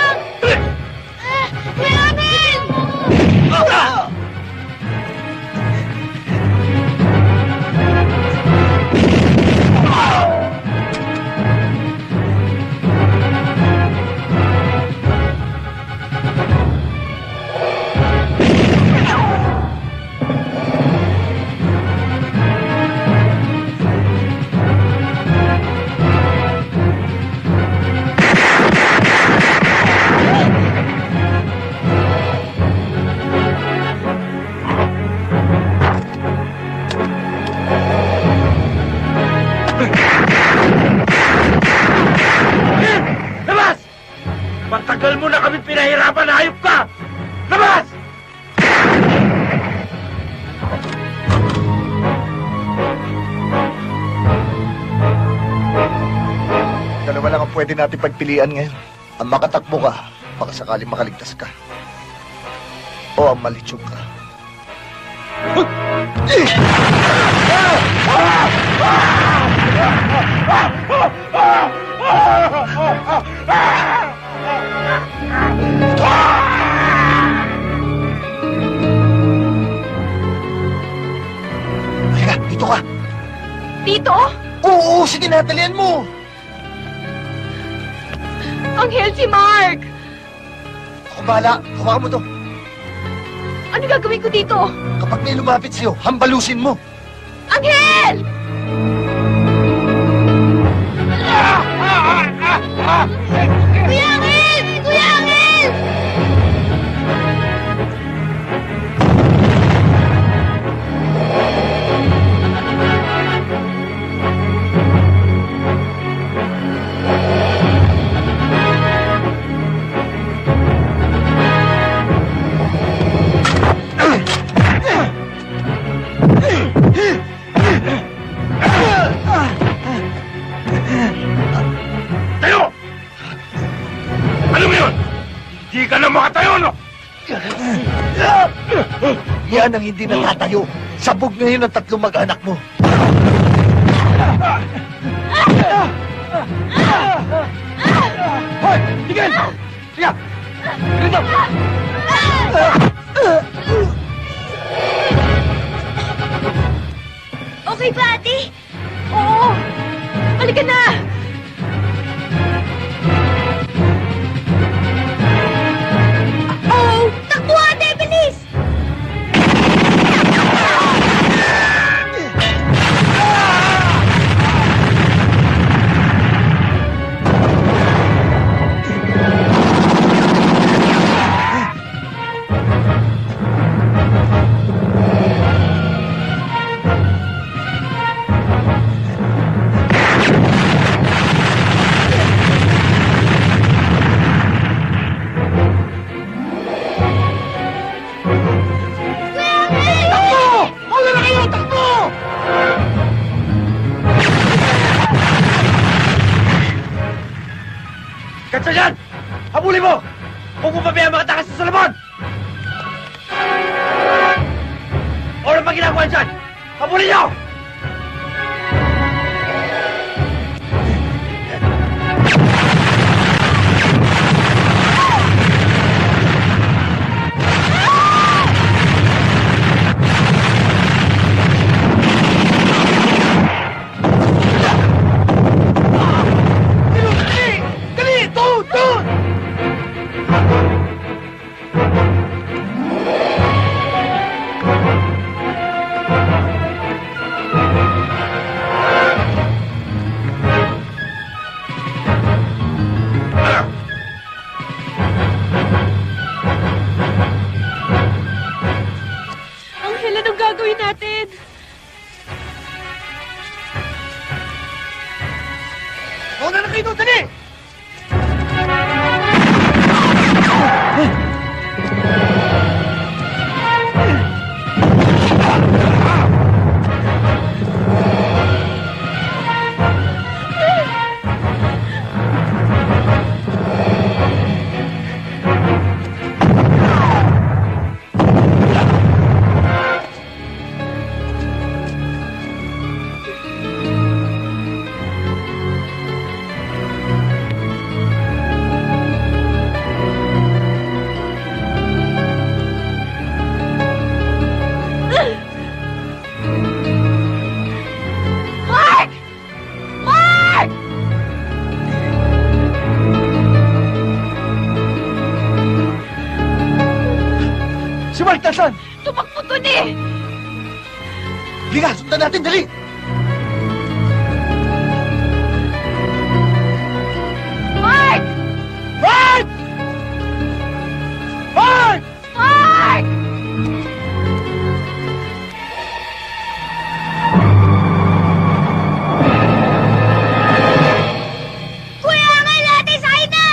namin pinahirapan, hayop ka! Labas! Dalawa lang ang pwede natin pagpilian ngayon. Ang makatakbo ka, baka sakaling makaligtas ka. O ang malitsog ka. Halika, dito ka. Dito? Oo, sige na, talian mo. Anghel, si Mark! Ako bahala, hawakan mo to. Ano gagawin ko dito? Kapag may lumapit sa'yo, hambalusin mo. Anghel! Kuya Angel! Kuya Angel! Tayo! Ano mo yun? Hindi ka na makatayo, no? Yan ang hindi natatayo. Sabog ngayon ang tatlong mag-anak mo. Hoy! Tigil! Sige! Dito! Okay ba, ate? Oo! Halika na! Oh! Takbo, ate! Bilis! Katsa dyan! Habulin mo! Huwag mo pabayaan makatakas sa salabon! Ano pa ginagawa dyan? Habulin niyo! Anghel, anong gagawin natin? Una na kayo doon, dali! Mark! Mark! Si Mark, tasan? Tumakbo dun eh! Liga, sundan natin, dali! Mark! Mark! Mark! Mark! Kuya Angel, ate! Sakay na!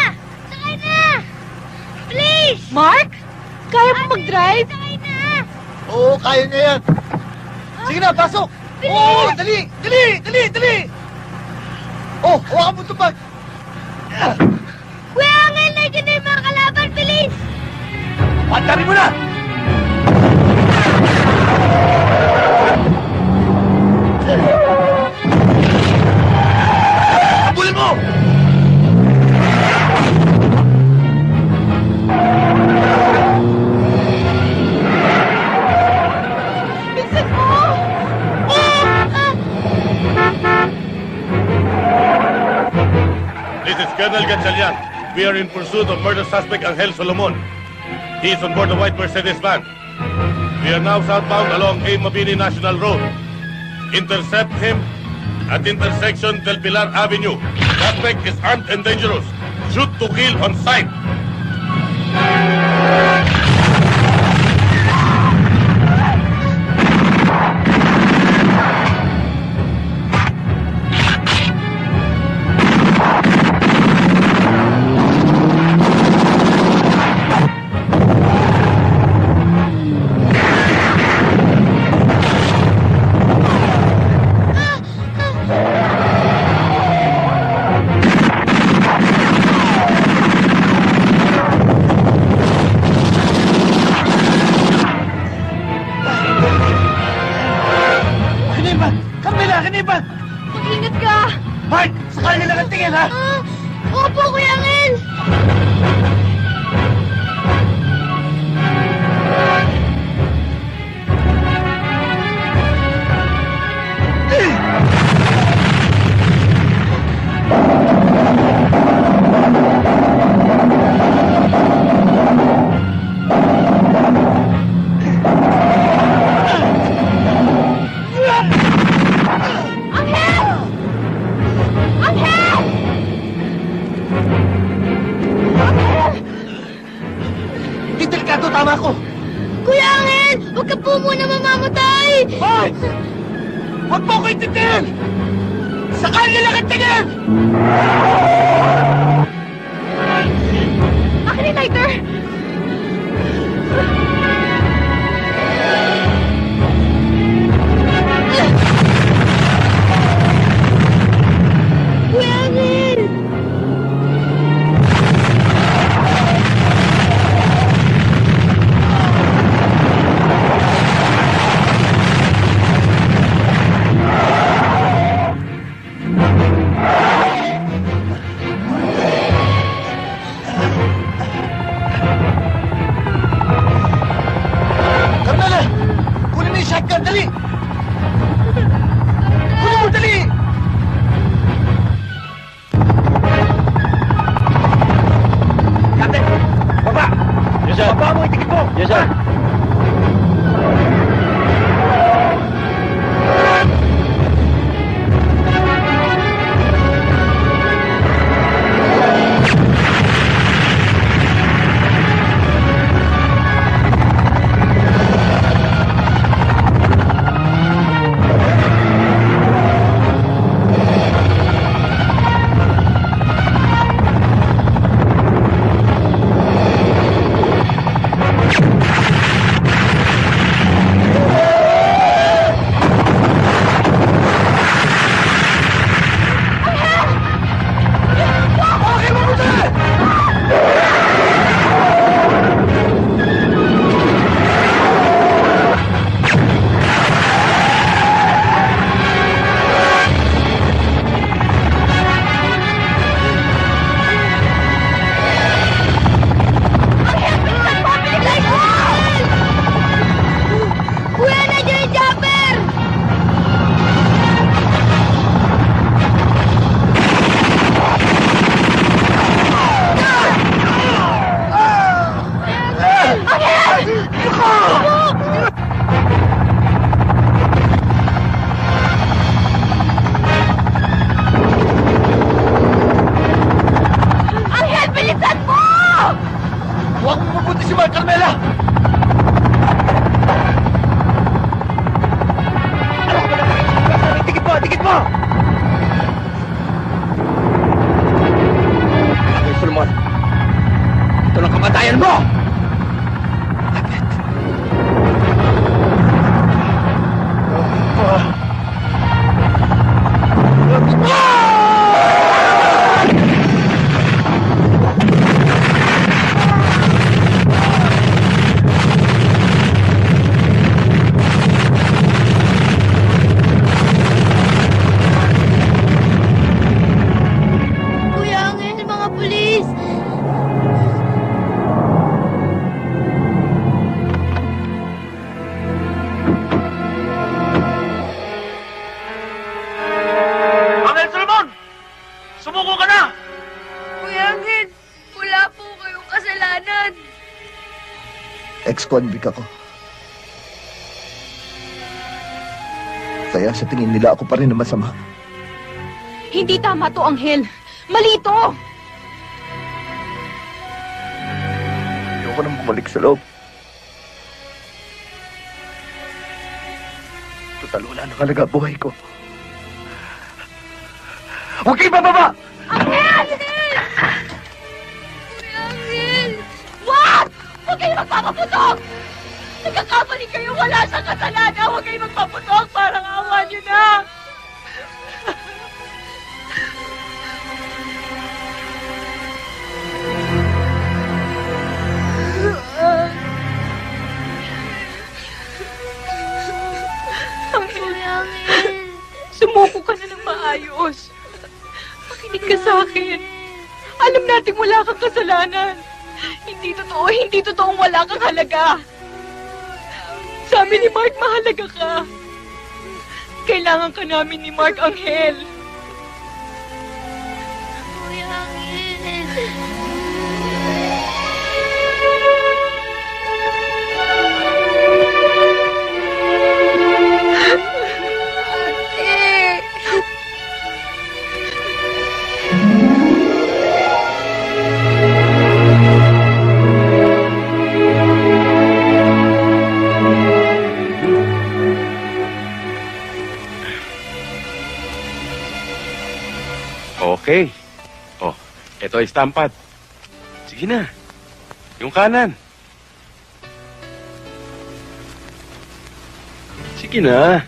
Sakay na! Bilis! Mark? Kaya mo mag-drive? Oo, kaya niya yan. Sige na, pasok! Oo, dali! Dali! Dali! Dali! Oh, hawakan mo ito, bag! Kuya Angel, nandiyan na yung mga kalaban. Bilis! Pantarin mo na! Habulin mo! Pinsan mo! This is Colonel Gatchalian. We are in pursuit of murder suspect Angel Solomon. He is on board the white Mercedes van. We are now southbound along A. Mabini National Road. Intercept him at intersection Del Pilar Avenue. Suspect is armed and dangerous. Shoot to kill on sight. Kiniban! Camila, kiniban! Mag-ingat ka! Mark, sa kanila ka tingin, ha? Opo, Kuya Angel! Di delikado, tama ko! Kuya Angel! Huwag ka po muna mamamatay! Mark! Huwag mo ko itindihin! Sa kanila ka tingin! Akin yung lighter! Kuya Angel! Carmela! Kunin mo yung shotgun, dali! Kunin mo, dali! Captain! Baba! Yes, sir. Baba mo, itikit mo! Yes, sir. Kuya, nandiyan yung chopper! Angel, bilisan mo! Huwag mo mabuti si Mark, Carmela! Ano ka ba naman? Tikit mo! Tikit mo! Solomon, ito lang kamatayan mo! Ex-convict ako. Kaya sa tingin nila ako pa rin na masama. Hindi tama to, Anghel. Mali to! Ayoko nang bumalik sa loob. Total, wala nang halaga buhay ko. Huwag kayo bababa! Anghel! Wag! Huwag kayo magpapaputok! Nagkakamali kayo, wala siyang kasalanan! Huwag kayo magpaputok! Parang awa niyo na! Anghel, sumuko ka na ng maayos. Makinig ka sa akin. Alam natin wala kang kasalanan. Hindi totoong wala kang halaga. Sabi ni Mark, mahalaga ka. Kailangan ka namin ni Mark, Anghel. Kuya Anghel. Okay. Oh, ito ay stampad. Sige na. Yung kanan. Sige na.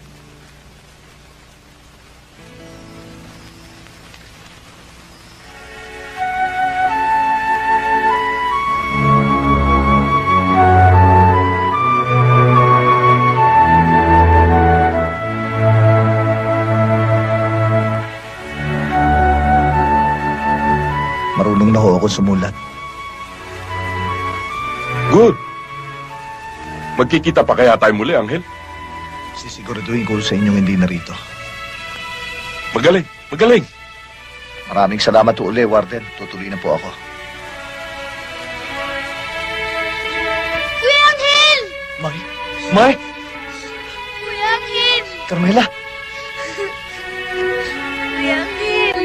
Marunong na ho ako sumulat. Good. Magkikita pa kaya tayo muli, Anghel? Sisiguraduhin ko sa inyong hindi narito. Magaling, magaling. Maraming salamat po uli, Warden. Tutuloy na po ako. Kuya Anghel! Mark! Kuya Anghel! Carmela! Kuya Anghel!